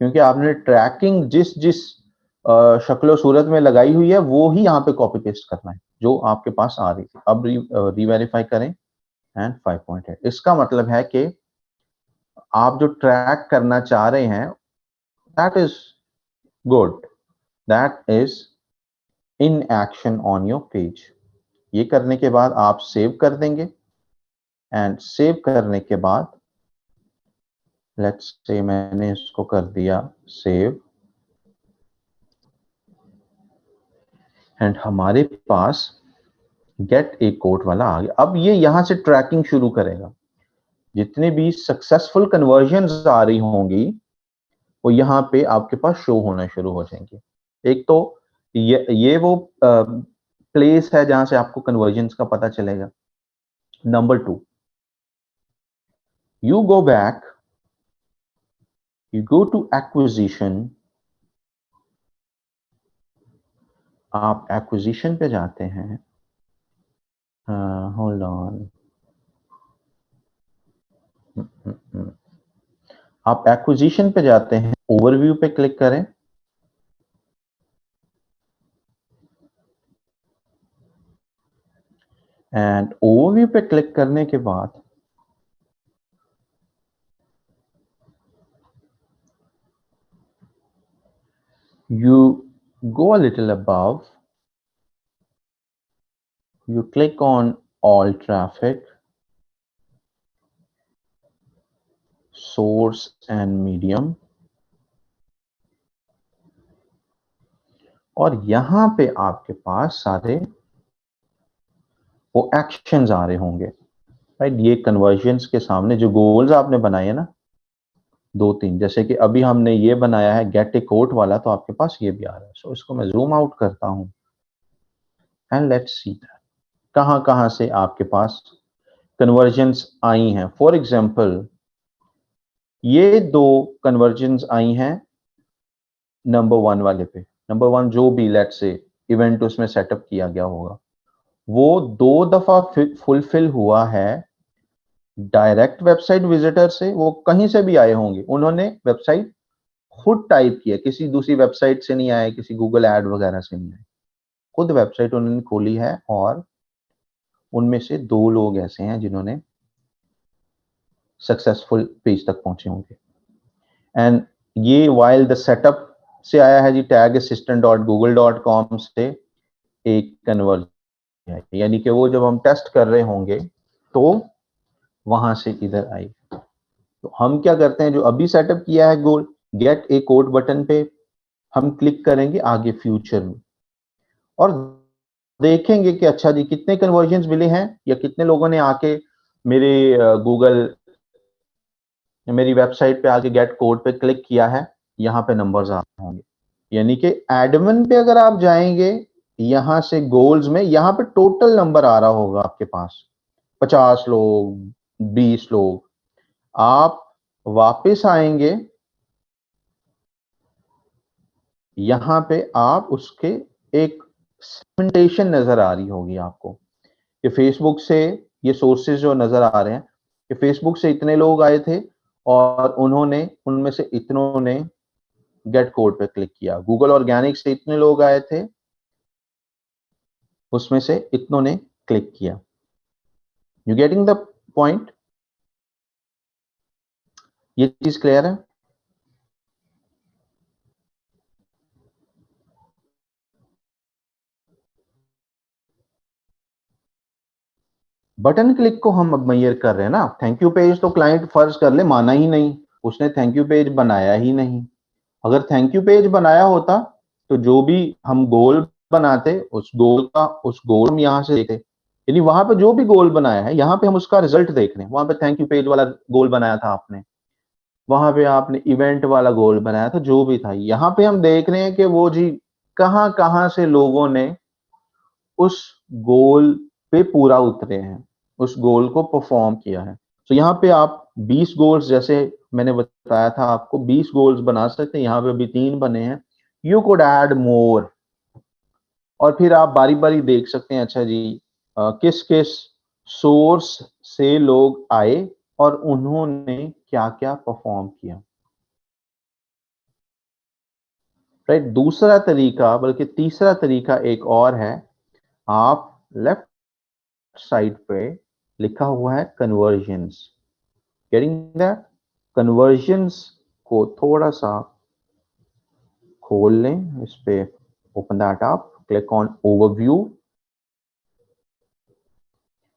Speaker 1: क्योंकि आपने ट्रैकिंग जिस जिस शक्ल सूरत में लगाई हुई है वो ही यहाँ पे कॉपी पेस्ट करना है जो आपके पास आ रही थी। अब रीवेरीफाई करें एंड 5.8, इसका मतलब है कि आप जो ट्रैक करना चाह रहे हैं that is good, that is in action on your page. ये करने के बाद आप सेव कर देंगे एंड सेव करने के बाद लेट्स से मैंने इसको कर दिया सेव एंड हमारे पास गेट ए कोड वाला आ गया। अब ये यहां से ट्रैकिंग शुरू करेगा, जितने भी सक्सेसफुल कन्वर्जन्स आ रही होंगी वो यहाँ पे आपके पास शो होना शुरू हो जाएंगे। एक तो ये वो प्लेस है जहां से आपको कन्वर्जन्स का पता चलेगा। Number 2, you go back, you go to acquisition, आप एक्विजिशन पे जाते हैं, होल्ड ऑन, आप एक्विजिशन पे जाते हैं, ओवरव्यू पे क्लिक करें एंड ओवरव्यू पे क्लिक करने के बाद you go a little above, you click on all traffic, source and medium, और यहां पे आपके पास सारे वो एक्शंस आ रहे होंगे, राइट। ये कन्वर्जन्स के सामने जो गोल्स आपने बनाए हैं ना 2-3, जैसे कि अभी हमने ये बनाया है गेट ए कोट वाला, तो आपके पास ये भी आ रहा है। सो इसको मैं जूम आउट करता हूं एंड लेट्स सी दैट कहां कहां से आपके पास कन्वर्जन्स आई हैं। फॉर एग्जांपल ये 2 कन्वर्जन्स आई हैं नंबर 1 वाले पे। नंबर 1 जो भी लेट्स से इवेंट उसमें सेटअप किया गया होगा वो 2 दफा फुलफिल हुआ है डायरेक्ट वेबसाइट विजिटर से, वो कहीं से भी आए होंगे, उन्होंने वेबसाइट खुद टाइप किया, किसी दूसरी वेबसाइट से नहीं आए, किसी गूगल ऐड वगैरह से नहीं आए, खुद वेबसाइट उन्होंने खोली है। और उनमें से 2 लोग ऐसे हैं जिन्होंने सक्सेसफुल पेज तक पहुंचे होंगे। एंड ये वाइल द सेटअप से आया है जी, टैग assistant.google.com से एक कन्वर्जन है, यानी कि वो जब हम टेस्ट कर रहे होंगे तो वहां से इधर आई। तो हम क्या करते हैं, जो अभी सेटअप किया है गोल गेट ए कोड बटन पे हम क्लिक करेंगे आगे फ्यूचर में और देखेंगे कि अच्छा जी कितने कन्वर्जन्स मिले हैं या कितने लोगों ने आके मेरे गूगल मेरी वेबसाइट पे आके गेट कोड पे क्लिक किया है, यहाँ पे नंबर्स आ रहे होंगे। यानी कि एडमिन पे अगर आप जाएंगे यहां से गोल्स में, यहाँ पे टोटल नंबर आ रहा होगा आपके पास 50 लोग, 20 लोग। आप वापस आएंगे, यहां पे आप उसके एक सेगमेंटेशन नजर आ रही होगी आपको कि फेसबुक से ये सोर्सेज जो नजर आ रहे हैं कि फेसबुक से इतने लोग आए थे और उन्होंने उनमें से इतनों ने गेट कोड पे क्लिक किया, गूगल ऑर्गेनिक से इतने लोग आए थे उसमें से इतनों ने क्लिक किया। You getting the point? ये चीज क्लियर है? बटन क्लिक को हम अब मेजर कर रहे हैं ना। थैंक यू पेज तो क्लाइंट फर्ज कर ले माना ही नहीं, उसने थैंक यू पेज बनाया ही नहीं। अगर थैंक यू पेज बनाया होता तो जो भी हम गोल बनाते उस गोल हम यहाँ से देखते, यानी वहां पे जो भी गोल बनाया है यहाँ पे हम उसका रिजल्ट देख रहे हैं। वहां पे थैंक यू पेज वाला गोल बनाया था आपने, वहां पे आपने इवेंट वाला गोल बनाया था, जो भी था यहाँ पे हम देख रहे हैं कि वो जी कहां कहां से लोगों ने उस गोल पे पूरा उतरे हैं, उस गोल को परफॉर्म किया है। तो यहाँ पे आप 20 गोल्स, जैसे मैंने बताया था आपको 20 गोल्स बना सकते हैं, यहाँ पे अभी 3 बने हैं, यू कुड ऐड मोर। और फिर आप बारी बारी देख सकते हैं, अच्छा जी किस किस सोर्स से लोग आए और उन्होंने क्या क्या परफॉर्म किया। राइट, दूसरा तरीका, बल्कि तीसरा तरीका एक और है। आप लेफ्ट साइड पे लिखा हुआ है कन्वर्जन्स, गेटिंग दैट? कन्वर्जन्स को थोड़ा सा खोल लें, इस पे open that up, click on overview,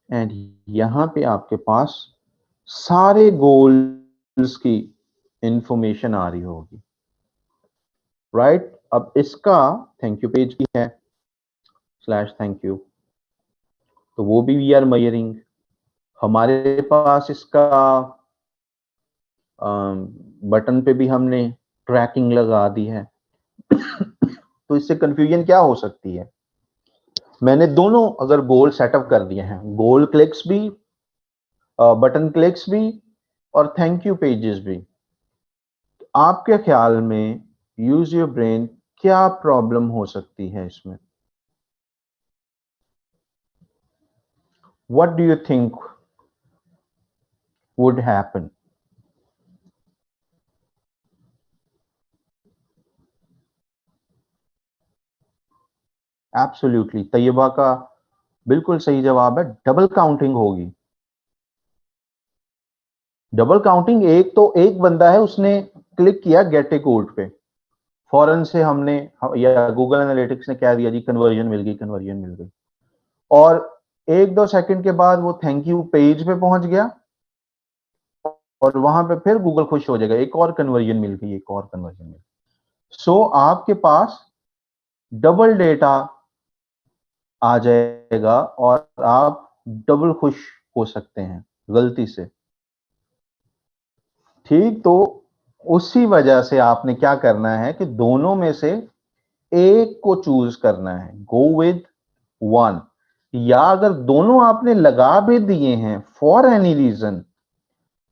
Speaker 1: and यहां पे आपके पास सारे गोल्स की इंफॉर्मेशन आ रही होगी। राइट, अब इसका थैंक यू पेज की है स्लैश थैंक यू, तो वो भी वी आर मेजरिंग। हमारे पास इसका बटन पे भी हमने ट्रैकिंग लगा दी है। तो इससे कंफ्यूजन क्या हो सकती है? मैंने दोनों अगर गोल सेटअप कर दिए हैं, गोल क्लिक्स भी, बटन क्लिक्स भी, और थैंक यू पेजेस भी, आपके ख्याल में यूज योर ब्रेन क्या प्रॉब्लम हो सकती है इसमें? What do you think would happen? Absolutely, Tayyaba का बिल्कुल सही जवाब है, डबल काउंटिंग होगी। डबल काउंटिंग, एक तो एक बंदा है उसने क्लिक किया गेट ए कोड पे, फौरन से हमने या गूगल एनालिटिक्स ने कह दिया जी कन्वर्जन मिल गई, कन्वर्जन मिल गई, और 1-2 सेकंड के बाद वो थैंक यू पेज पे पहुंच गया और वहां पे फिर गूगल खुश हो जाएगा, एक और कन्वर्जन मिल गई, एक और कन्वर्जन मिल गई। सो आपके पास डबल डेटा आ जाएगा और आप डबल खुश हो सकते हैं गलती से। ठीक, तो उसी वजह से आपने क्या करना है कि दोनों में से एक को चूज करना है, गो विद वन। या अगर दोनों आपने लगा भी दिए हैं for any reason,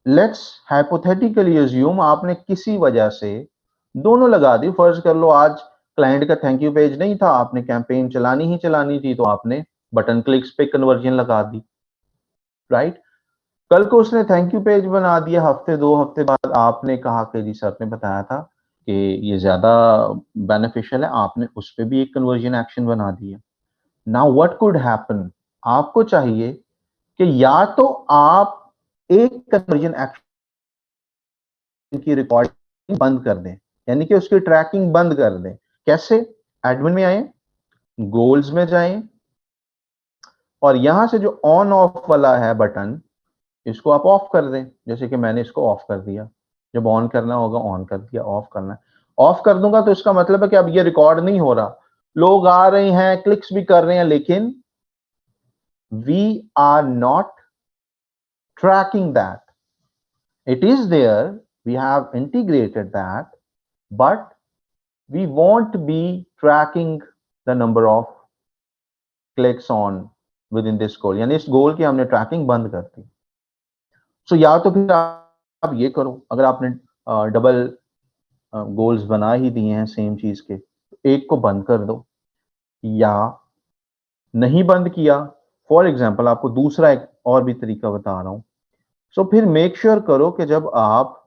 Speaker 1: let's hypothetically assume आपने किसी वजह से दोनों लगा दी। फर्ज कर लो आज क्लाइंट का थैंक यू पेज नहीं था, आपने कैंपेन चलानी ही चलानी थी, तो आपने बटन क्लिक्स पे कन्वर्जन लगा दी। राइट, कल को उसने थैंक यू पेज बना दिया, हफ्ते 2 हफ्ते बाद आपने कहा कि जी सर ने बताया था कि ये ज्यादा बेनिफिशियल है, आपने उस पर भी एक कन्वर्जन एक्शन बना दिया। Now what could happen? आपको चाहिए कि या तो आप एक कन्वर्जन एक्शन की रिकॉर्डिंग बंद कर दें, यानी कि उसकी ट्रैकिंग बंद कर दें। कैसे? एडमिन में आए, गोल्स में जाएं, और यहां से जो ऑन ऑफ वाला है बटन, इसको आप ऑफ कर दें, जैसे कि मैंने इसको ऑफ कर दिया। जब ऑन करना होगा ऑन कर दिया, ऑफ करना है ऑफ कर दूंगा, तो इसका मतलब है कि अब ये रिकॉर्ड नहीं हो रहा, लोग आ रहे हैं, क्लिक्स भी कर रहे हैं, लेकिन we are not tracking that. It is there, we have integrated that, but we won't be tracking the number of clicks on within this goal, यानी इस गोल की हमने ट्रैकिंग बंद कर दी। सो या तो फिर आप ये करो, अगर आपने डबल गोल्स बना ही दिए हैं सेम चीज के, एक को बंद कर दो, या नहीं बंद किया, फॉर एग्जाम्पल आपको दूसरा एक और भी तरीका बता रहा हूं। सो फिर मेक श्योर करो कि जब आप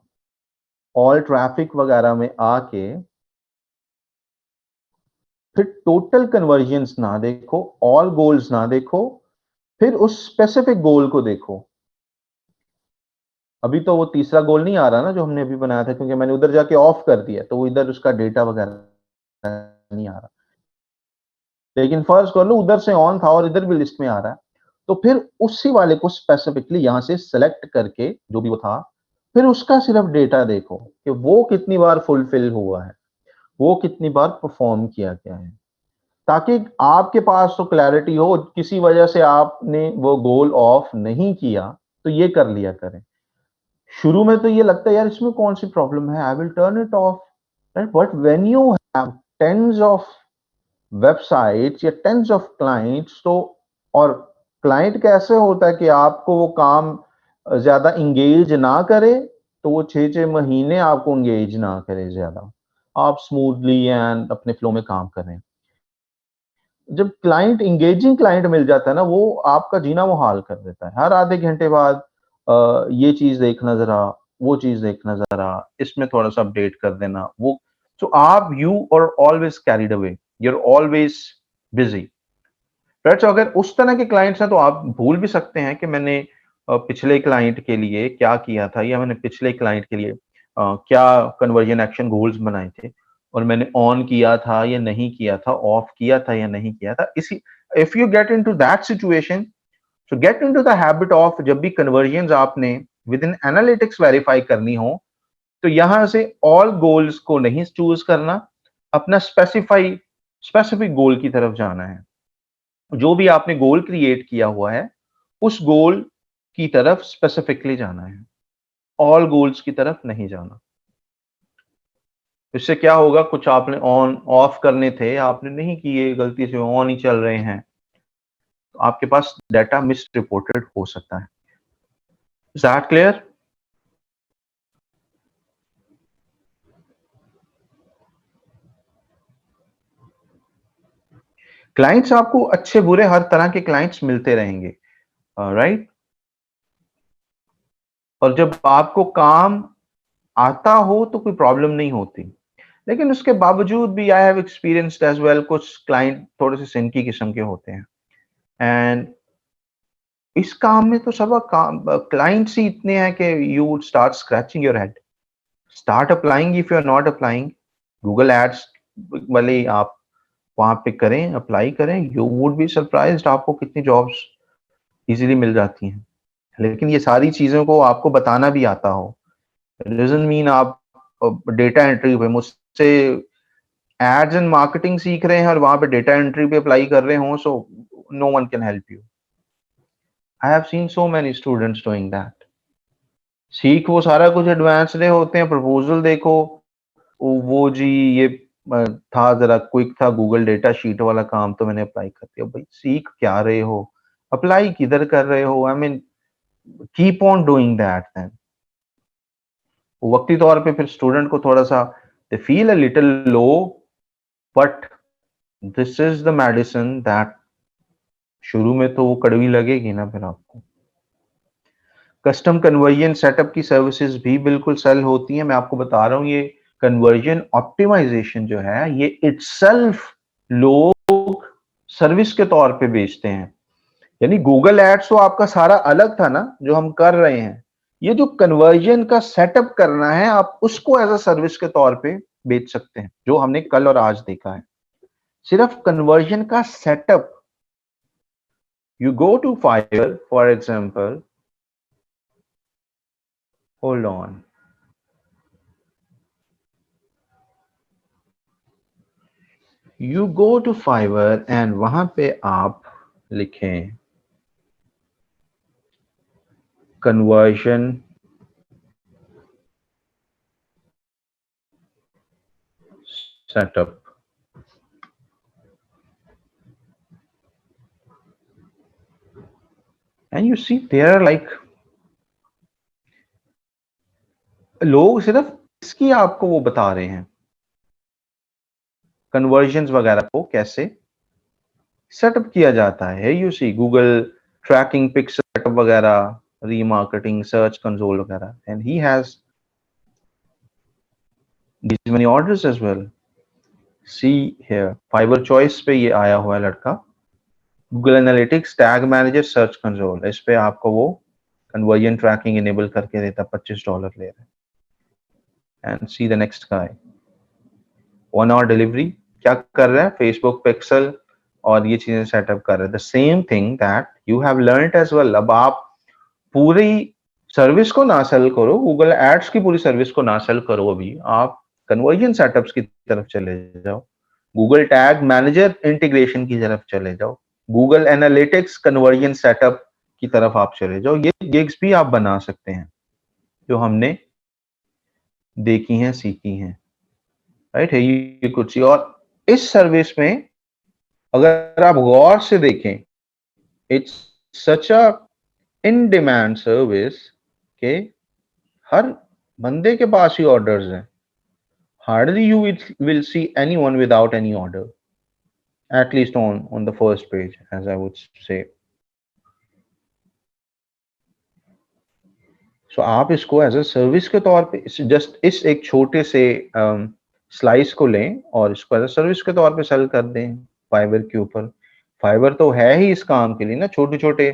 Speaker 1: ऑल ट्रैफिक वगैरह में आके फिर टोटल कन्वर्जन्स ना देखो, ऑल गोल्स ना देखो, फिर उस स्पेसिफिक गोल को देखो। अभी तो वो तीसरा गोल नहीं आ रहा ना जो हमने अभी बनाया था, क्योंकि मैंने उधर जाके ऑफ कर दिया, तो वो इधर उसका डेटा वगैरह नहीं आ रहा। लेकिन फर्ज कर लो उधर से ऑन था और इधर भी लिस्ट में आ रहा है, तो फिर उसी वाले को स्पेसिफिकली यहाँ से सेलेक्ट करके जो भी वो था, फिर उसका सिर्फ डेटा देखो कि वो कितनी बार फुलफिल हुआ है, वो कितनी बार परफॉर्म किया गया है, ताकि आपके पास तो क्लैरिटी हो। किसी वजह से आपने वो गोल ऑफ नहीं किया तो ये कर लिया करें। शुरू में तो ये लगता है यार इसमें कौन सी प्रॉब्लम है, I will turn it off, right? But when you have tens of websites या टेंस ऑफ क्लाइंट्स, तो और क्लाइंट कैसे होता है कि आपको वो काम ज्यादा इंगेज ना करे, तो वो 6-6 महीने आपको इंगेज ना करे ज्यादा, आप स्मूथली एंड अपने फ्लो में काम करें। जब क्लाइंट इंगेजिंग क्लाइंट मिल जाता है ना, वो आपका जीना मुहाल कर देता है। हर आधे घंटे बाद ये चीज देखना जरा, वो चीज देखना जरा, इसमें थोड़ा सा अपडेट कर देना वो। सो आप you are always carried away, you are always busy, right? So अगर उस तरह के क्लाइंट्स हैं तो आप भूल भी सकते हैं कि मैंने पिछले क्लाइंट के लिए क्या किया था, या मैंने पिछले क्लाइंट के लिए क्या कन्वर्जन एक्शन गोल्स बनाए थे, और मैंने ऑन किया था या नहीं किया था, ऑफ किया था या नहीं किया था। इसी if you get into that situation, so gate into the habit of, जब भी कन्वर्जन आपने विद इन एनालिटिक्स वेरीफाई करनी हो, तो यहां से ऑल गोल्स को नहीं चूज करना, अपना स्पेसिफिक गोल की तरफ जाना है। जो भी आपने गोल क्रिएट किया हुआ है उस गोल की तरफ स्पेसिफिकली जाना है, ऑल गोल्स की तरफ नहीं जाना। इससे क्या होगा, कुछ आपने ऑन ऑफ करने थे, आपने नहीं किए, गलती से ऑन ही चल रहे हैं, तो आपके पास डाटा मिस रिपोर्टेड हो सकता है। Is that clear? क्लाइंट्स आपको अच्छे बुरे हर तरह के क्लाइंट्स मिलते रहेंगे, राइट? और जब आपको काम आता हो तो कोई प्रॉब्लम नहीं होती, लेकिन उसके बावजूद भी I have experienced as well, कुछ क्लाइंट थोड़े से सिनकी किस्म के होते हैं। एंड इस काम में तो सब काम क्लाइंट्स ही इतने हैं कि you would start scratching your head. Start applying, if you are not applying Google ads वाले, आप वहां पे करें, अप्लाई करें, यू वुड बी सरप्राइज्ड आपको कितनी जॉब्स इजीली मिल जाती हैं। लेकिन ये सारी चीजों को आपको बताना भी आता हो, डजंट मीन आप डेटा एंट्री पे मुझसे एड्स एंड मार्केटिंग सीख रहे हैं और वहां पे डेटा एंट्री पे अप्लाई कर रहे हो, so no one can help you. I have seen so many students doing that. सीख वो सारा कुछ एडवांस रहे होते हैं, प्रपोजल देखो, वो जी ये था, जरा क्विक था, गूगल डेटा शीट वाला काम, तो मैंने अप्लाई कर दिया। भाई सीख क्या रहे हो, अप्लाई किधर कर रहे हो? I mean keep on doing that then. वक्ती तौर पे फिर स्टूडेंट को थोड़ा सा they feel a little low, but this is the medicine that, शुरू में तो वो कड़वी लगेगी ना फिर आपको। कस्टम कन्वर्जन सेटअप की सर्विसेज भी बिल्कुल सेल होती हैं। मैं आपको बता रहा हूँ, ये कन्वर्जन ऑप्टिमाइजेशन जो है ये इटसेल्फ लोग सर्विस के तौर पे बेचते हैं। यानी गूगल एड्स तो आपका सारा अलग था ना जो हम कर रहे हैं, ये जो कन्वर्जन का सेटअप करना है आप उसको एज अ सर्विस के तौर पे बेच सकते हैं, जो हमने कल और आज देखा है। सिर्फ कन्वर्जन का setup, you go to Fiverr for example, hold on, you go to Fiverr and वहां पे आप लिखें conversion setup, and you see there are like, लोग सिर्फ इसकी आपको वो बता रहे हैं कन्वर्जन वगैरह को कैसे सेटअप किया जाता है। You see Google tracking, pixel setup वगैरह, रीमार्केटिंग, सर्च कंसोल वगैरह, and he has these many orders as well. See here, Fiverr Choice पे ये आया हुआ है लड़का, Google analytics, tag manager, search console, इस पे आपको वो कन्वर्जन ट्रैकिंग इनेबल करके देता, $25 ले रहा है। And see the next guy, 1 hour delivery, क्या कर रहा है? फेसबुक पिक्सल और ये चीजें सेटअप कर रहे थे, same thing that you have learned as well. अब आप पूरी सर्विस को ना सेल करो, गूगल एड्स की पूरी सर्विस को ना सेल करो, अभी आप कन्वर्जन सेटअप्स की तरफ चले जाओ, गूगल टैग मैनेजर इंटीग्रेशन की तरफ चले जाओ, गूगल एनालिटिक्स कन्वर्जन सेटअप की तरफ आप चले जाओ। ये गिग्स भी आप बना सकते हैं जो हमने देखी हैं, सीखी हैं, राइट है ये कुछ। और इस सर्विस में अगर आप गौर से देखें, it's such a in demand service के हर बंदे के पास ही ऑर्डर्स हैं। Hardly you will see anyone without any order, at least on the first page, as I would say. So आप इसको एज अ सर्विस के तौर पे जस्ट इस एक छोटे से स्लाइस को लें और इसको एज अ सर्विस के तौर पे सेल कर दें फाइवर के ऊपर। फाइवर तो है ही इस काम के लिए ना, छोटे छोटे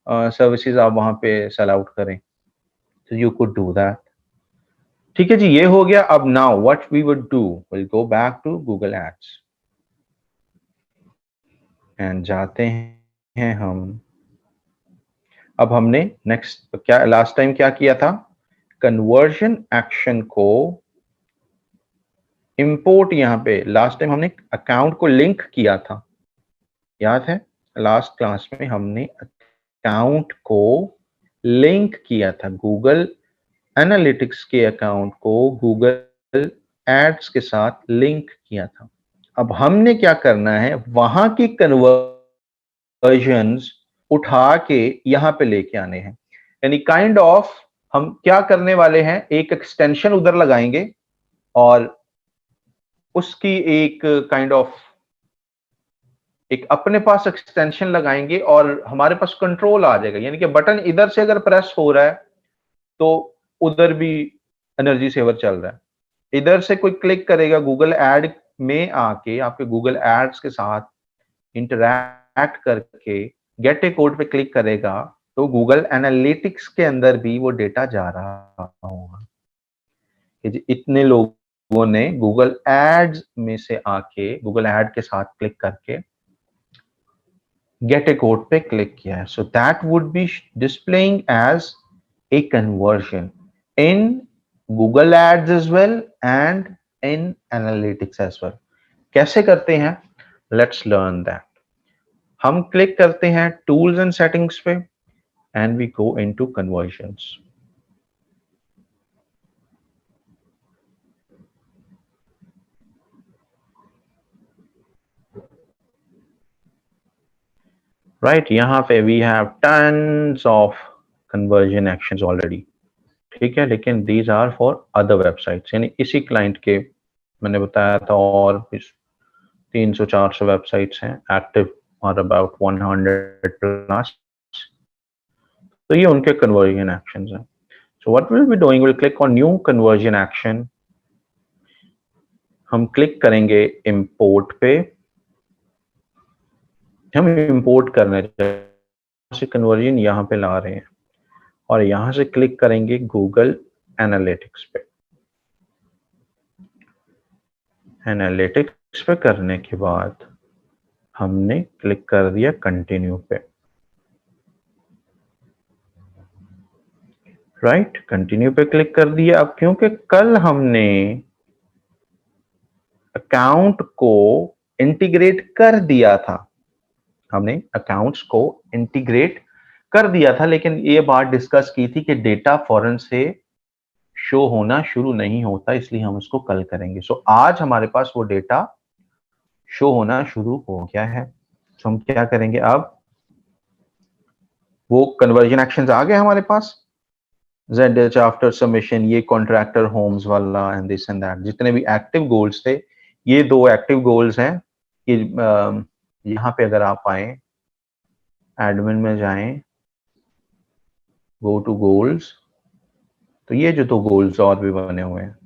Speaker 1: सर्विसेज आप वहां पे सेल आउट करें, तो यू कुड डू दैट। ठीक है जी, ये हो गया। अब now what we would do, will go back to Google ads and जाते हैं हम। अब हमने नेक्स्ट क्या लास्ट टाइम क्या किया था, कन्वर्जन एक्शन को इंपोर्ट, यहां पे लास्ट टाइम हमने अकाउंट को लिंक किया था, याद है लास्ट क्लास में हमने अकाउंट को लिंक किया था, गूगल एनालिटिक्स के अकाउंट को गूगल एड्स के साथ लिंक किया था। अब हमने क्या करना है, वहां की कन्वर्जन्स उठा के यहां पे लेके आने हैं। यानी काइंड ऑफ हम क्या करने वाले हैं, एक एक्सटेंशन उधर लगाएंगे और उसकी एक काइंड ऑफ एक अपने पास एक्सटेंशन लगाएंगे और हमारे पास कंट्रोल आ जाएगा। यानी कि बटन इधर से अगर प्रेस हो रहा है तो उधर भी एनर्जी सेवर चल रहा है, इधर से कोई क्लिक करेगा गूगल एड में आके आपके गूगल एड्स के साथ इंटरैक्ट करके गेट ए कोड पे क्लिक करेगा तो गूगल एनालिटिक्स के अंदर भी वो डेटा जा रहा होगा कि इतने लोगों ने गूगल एड्स में से आके गूगल एड के साथ क्लिक करके गेट ए कोड पे क्लिक किया है। So that would be displaying as a conversion in Google ads as well and in analytics as well. कैसे करते हैं, लेट्स लर्न दैट। हम क्लिक करते हैं टूल्स एंड सेटिंग्स पे and we go into conversions. Right, यहां पे we have tons of conversion actions already, ठीक है, लेकिन these are for other websites. यानी इसी क्लाइंट के मैंने बताया था और 300-400 वेबसाइट्स हैं एक्टिव और अबाउट 100 प्लस, तो ये उनके कन्वर्जन एक्शंस हैं। So what will be doing, will click on new conversion action. हम क्लिक करेंगे इंपोर्ट पे, हम इंपोर्ट करने से कन्वर्जन यहाँ पे ला रहे हैं और यहां से क्लिक करेंगे गूगल एनालिटिक्स पे। एनालिटिक्स पे करने के बाद हमने क्लिक कर दिया कंटिन्यू पे, राइट, कंटिन्यू पे क्लिक कर दिया। अब क्योंकि कल हमने अकाउंट को इंटीग्रेट कर दिया था, हमने अकाउंट्स को इंटीग्रेट कर दिया था, लेकिन ये बात डिस्कस की थी कि डेटा फौरन से शो होना शुरू नहीं होता, इसलिए हम उसको कल करेंगे। सो आज हमारे पास वो डेटा शो होना शुरू हो गया है। तो हम क्या करेंगे, अब वो कन्वर्जन एक्शंस आ गए हमारे पास, ZH आफ्टर सबमिशन, ये कॉन्ट्रैक्टर होम्स वाला एंड दिस एंड दैट, जितने भी एक्टिव गोल्स थे, ये 2 एक्टिव गोल्स हैं। कि यहाँ पे अगर आप आए एडमिन में जाएं, गो टू गोल्स, तो ये जो 2 गोल्स और भी बने हुए हैं,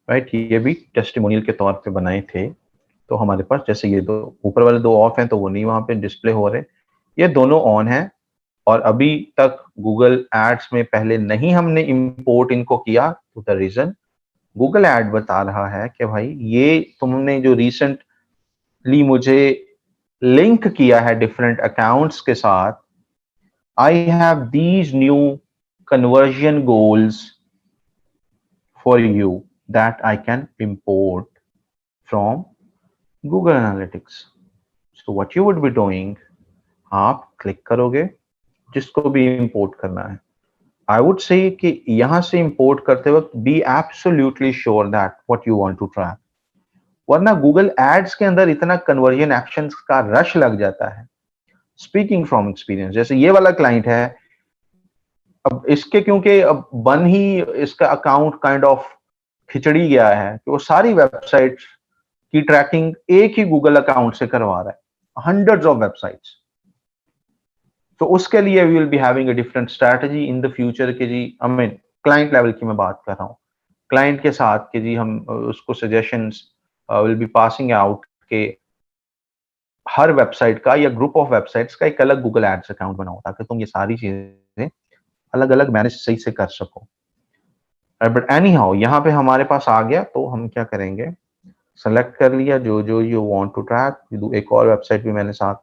Speaker 1: राइट, ये भी टेस्टिमोनियल के तौर पे बनाए थे। तो हमारे पास जैसे ये 2 ऊपर वाले 2 ऑफ हैं तो वो नहीं वहां पे डिस्प्ले हो रहे, ये दोनों ऑन है। और अभी तक गूगल एड्स में पहले नहीं हमने इंपोर्ट इनको किया, तो द रीजन गूगल एड बता रहा है कि भाई ये तुमने जो रीसेंट ली मुझे लिंक किया है डिफरेंट अकाउंट्स के साथ, I have these new conversion goals for you that I can import from Google analytics. So what you would be doing, आप क्लिक करोगे जिसको भी इंपोर्ट करना है। आई वुड से कि यहां से इंपोर्ट करते वक्त be absolutely sure that what you want to track, वरना गूगल एड्स के अंदर इतना कन्वर्जन एक्शंस का रश लग जाता है। स्पीकिंग फ्रॉम एक्सपीरियंस, जैसे ये वाला क्लाइंट है, अब इसके क्योंकि अब बन ही इसका अकाउंट काइंड ऑफ खिचड़ी गया है कि वो सारी वेबसाइट्स की ट्रैकिंग एक ही गूगल अकाउंट से करवा रहा है, हंड्रेड्स ऑफ वेबसाइट्स। तो उसके लिए we will be having a different strategy in the future के जी, आई मीन क्लाइंट लेवल की मैं बात कर रहा हूँ, क्लाइंट के साथ के जी हम उसको suggestions will be passing out के हर वेबसाइट का या ग्रुप ऑफ वेबसाइट्स का एक अलग गूगल एड्स अकाउंट बनाओ ताकि तुम ये सारी चीजें अलग अलग मैनेज सही से कर सको। बट एनी हाउ यहाँ पे हमारे पास आ गया, तो हम क्या करेंगे, सेलेक्ट कर लिया जो जो यू वांट टू ट्रैक। एक और वेबसाइट भी मैंने साथ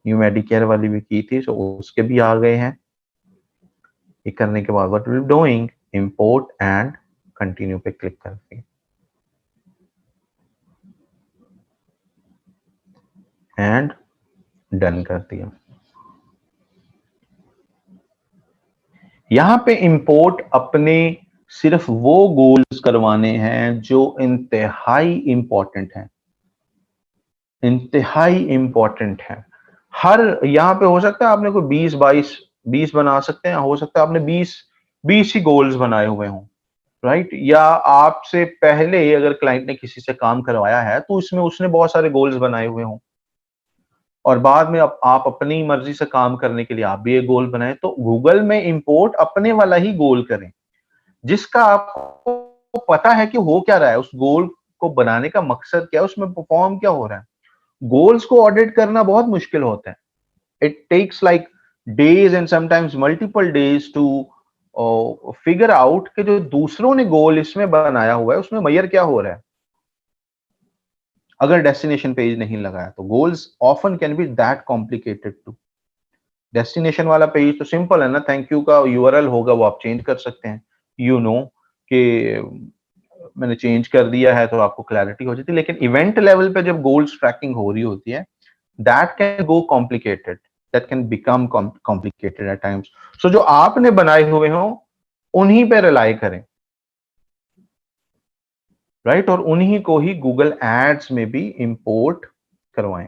Speaker 1: न्यू मेडिकेयर वाली भी की थी, सो उसके भी आ गए हैं। ये करने के बाद what will be doing, import and continue पे क्लिक करके एंड डन कर दिया। यहां पे इंपोर्ट अपने सिर्फ वो गोल्स करवाने हैं जो इंतहाई इंपॉर्टेंट हैं, इंतहाई इंपॉर्टेंट है। हर यहां पे हो सकता है आपने कोई 20 बना सकते हैं, हो सकता है आपने 20 ही गोल्स बनाए हुए हों, राइट? या आपसे पहले अगर क्लाइंट ने किसी से काम करवाया है तो उसमें उसने बहुत सारे गोल्स बनाए हुए हों, और बाद में आप अपनी मर्जी से काम करने के लिए आप भी एक गोल बनाएं। तो गूगल में इंपोर्ट अपने वाला ही गोल करें जिसका आपको पता है कि हो क्या रहा है, उस गोल को बनाने का मकसद क्या है, उसमें परफॉर्म क्या हो रहा है। गोल्स को ऑडिट करना बहुत मुश्किल होता है। It takes like days and sometimes multiple days to figure out कि जो दूसरों ने गोल इसमें बनाया हुआ है उसमें मैयर क्या हो रहा है। अगर डेस्टिनेशन पेज नहीं लगाया तो goals often can be that complicated too. Destination वाला पेज तो सिंपल है ना, थैंक यू का यूआरएल होगा वो आप चेंज कर सकते हैं, यू नो कि मैंने चेंज कर दिया है तो आपको क्लैरिटी हो जाती है। लेकिन इवेंट लेवल पे जब गोल्स ट्रैकिंग हो रही होती है, that can go complicated, that can become complicated at times. So जो आपने बनाए हुए हो उन्हीं पे रिलाई करें, राइट? और उन्हीं को ही गूगल एड्स में भी इंपोर्ट करवाएं।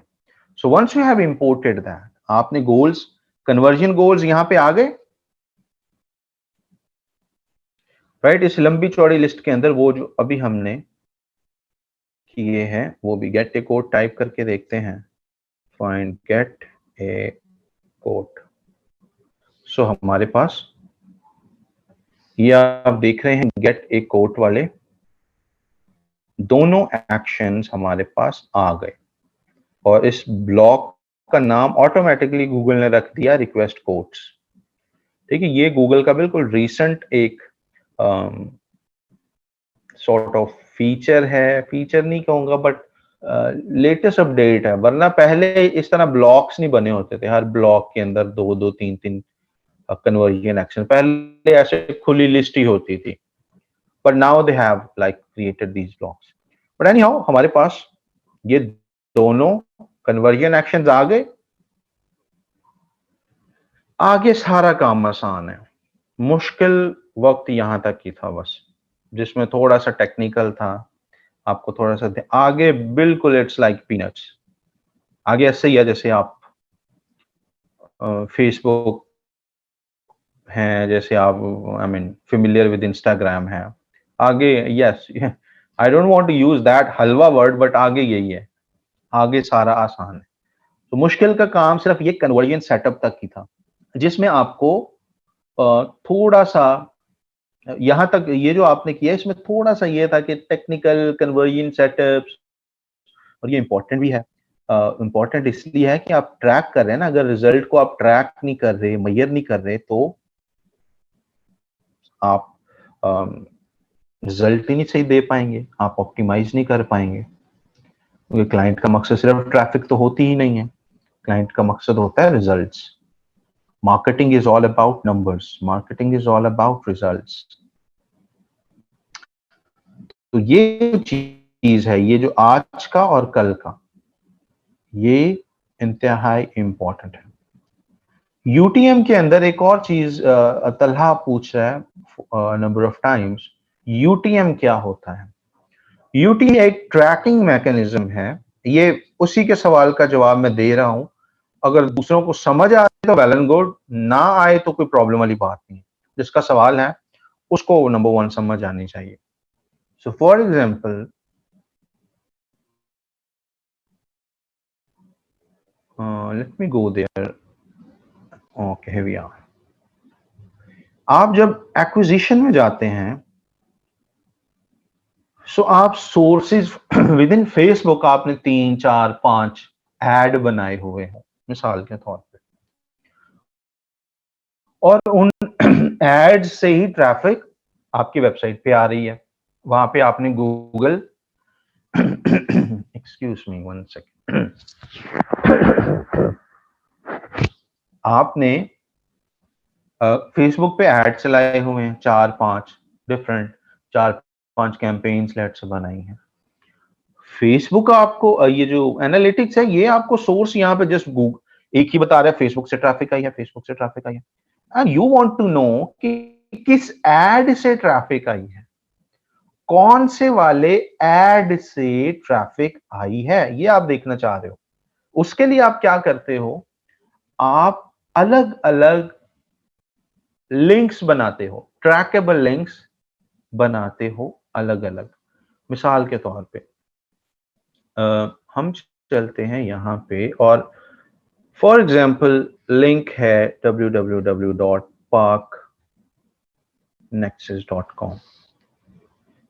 Speaker 1: So once you have imported that, आपने गोल्स, कन्वर्जन गोल्स यहां पे आ गए, राइट? इस लंबी चौड़ी लिस्ट के अंदर वो जो अभी हमने किए हैं वो भी गेट ए कोड टाइप करके देखते हैं, फाइंड गेट ए कोड। सो हमारे पास ये आप देख रहे हैं गेट ए कोड वाले दोनों एक्शंस हमारे पास आ गए, और इस ब्लॉक का नाम ऑटोमेटिकली गूगल ने रख दिया रिक्वेस्ट कोड्स। ठीक है, ये गूगल का बिल्कुल रीसेंट एक सॉर्ट ऑफ फीचर है, फीचर नहीं कहूंगा बट लेटेस्ट अपडेट है, वरना पहले इस तरह ब्लॉक्स नहीं बने होते थे, हर ब्लॉक के अंदर दो दो तीन तीन कन्वर्जन एक्शन, पहले ऐसे खुली लिस्ट ही होती थी, but now they have like created these blocks. But any how हमारे पास ये दोनों कन्वर्जन एक्शंस आ गए, आगे सारा काम आसान है। मुश्किल वक्त यहां तक ही था बस, जिसमें थोड़ा सा टेक्निकल था, आपको थोड़ा सा आगे बिल्कुल इट्स लाइक पीनट्स। आगे ऐसे ही है जैसे आप फेसबुक हैं, जैसे आप I mean familiar with Instagram है, आगे yes I don't want to use that halwa word but आगे यही है, आगे सारा आसान है। तो मुश्किल का काम सिर्फ ये कन्वर्जन सेटअप तक ही था, जिसमें आपको थोड़ा सा यहां तक ये जो आपने किया इसमें थोड़ा सा ये था कि टेक्निकल कन्वर्जन सेटअप्स, और ये इंपॉर्टेंट भी है। इंपॉर्टेंट इसलिए है कि आप ट्रैक कर रहे हैं ना, अगर रिजल्ट को आप ट्रैक नहीं कर रहे, मेजर नहीं कर रहे, तो आप रिजल्ट ही नहीं सही दे पाएंगे, आप ऑप्टिमाइज नहीं कर पाएंगे। क्योंकि क्लाइंट का मकसद सिर्फ ट्रैफिक तो होती ही नहीं है, क्लाइंट का मकसद होता है results. Marketing is all about numbers, marketing is all about results. तो ये चीज है, ये जो आज का और कल का, ये इंतहाई इंपॉर्टेंट है। यूटीएम के अंदर एक और चीज तलहा पूछ रहा है नंबर ऑफ टाइम्स, यूटीएम क्या होता है? यूटीएम एक ट्रैकिंग मैकेनिज्म है। ये उसी के सवाल का जवाब मैं दे रहा हूं। अगर दूसरों को समझ आए तो वेल एंड गुड, ना आए तो कोई प्रॉब्लम वाली बात नहीं। जिसका सवाल है उसको नंबर 1 समझ आनी चाहिए। So for example, let me go there. Okay, here we are. आप जब एक्विजिशन में जाते हैं, सो आप सोर्सेज विद इन फेसबुक आपने 3, 4, 5 एड बनाए हुए हैं मिसाल के तौर पे, और उन एड्स से ही ट्रैफिक आपकी वेबसाइट पे आ रही है। वहां पे आपने गूगल एक्सक्यूज मी 1 सेकेंड, आपने फेसबुक पे ऐड चलाए हुए हैं, 4-5 डिफरेंट, 4-5 कैंपेन्स लेट्स बनाई हैं। फेसबुक आपको ये जो एनालिटिक्स है, ये आपको सोर्स यहाँ पे जस्ट गूगल एक ही बता रहा है, फेसबुक से ट्रैफिक आई है, फेसबुक से ट्रैफिक आई है, and you want to know कि किस एड से ट्रैफिक आई है, कौन से वाले एड से ट्रैफिक आई है, ये आप देखना चाह रहे हो। उसके लिए आप क्या करते हो, आप अलग अलग लिंक्स बनाते हो, ट्रैकेबल लिंक्स बनाते हो अलग अलग। मिसाल के तौर पे हम चलते हैं यहाँ पे और फॉर एग्जाम्पल लिंक है www.parknexus.com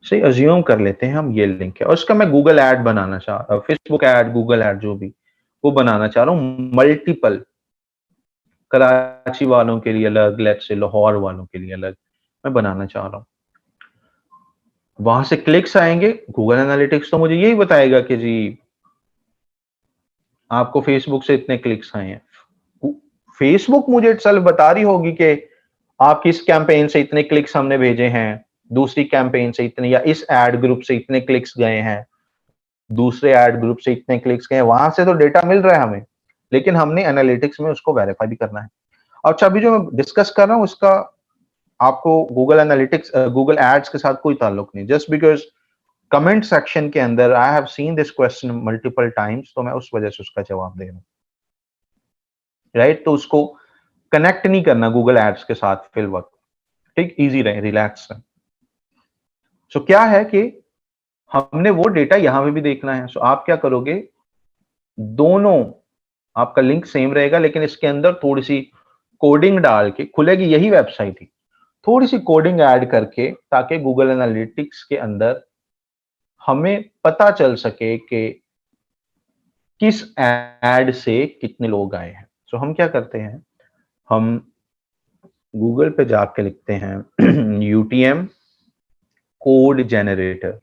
Speaker 1: से अज्यूम कर लेते हैं हम, ये लिंक है और इसका मैं गूगल ऐड बनाना चाह रहा हूँ, फेसबुक ऐड, गूगल ऐड जो भी वो बनाना चाह रहा हूँ, मल्टीपल, कराची वालों के लिए अलग, लेट्स से लाहौर वालों के लिए अलग मैं बनाना चाह रहा हूँ। वहां से क्लिक्स आएंगे, गूगल एनालिटिक्स तो मुझे यही बताएगा कि जी आपको फेसबुक से इतने क्लिक्स आए हैं। फेसबुक मुझे इटसेल्फ बता रही होगी कि आपकी इस कैंपेन से इतने क्लिक्स हमने भेजे हैं, दूसरी कैंपेन से इतने, या इस एड ग्रुप से इतने क्लिक्स गए हैं, दूसरे एड ग्रुप से इतने क्लिक्स गए हैं। वहां से तो डेटा मिल रहा है हमें, लेकिन हमने एनालिटिक्स में उसको वेरीफाई भी करना है। अच्छा, अभी जो मैं डिस्कस कर रहा हूँ उसका आपको गूगल एनालिटिक्स, गूगल एड्स के साथ कोई ताल्लुक नहीं। जस्ट बिकॉज कमेंट सेक्शन के अंदर आई have seen this question multiple times, तो मैं उस वजह से उसका जवाब दे रहा हूँ, राइट। तो उसको कनेक्ट नहीं करना गूगल एड्स के साथ फिल वक्त, ठीक, इजी रहे, रिलैक्स रहे। सो क्या है कि हमने वो डेटा यहां पे भी देखना है। सो आप क्या करोगे, दोनों आपका लिंक सेम रहेगा, लेकिन इसके अंदर थोड़ी सी कोडिंग डाल के खुलेगी यही वेबसाइट ही, थोड़ी सी कोडिंग ऐड करके, ताकि गूगल एनालिटिक्स के अंदर हमें पता चल सके कि किस एड से कितने लोग आए हैं। सो हम क्या करते हैं, हम गूगल पे जाके लिखते हैं UTM code generator,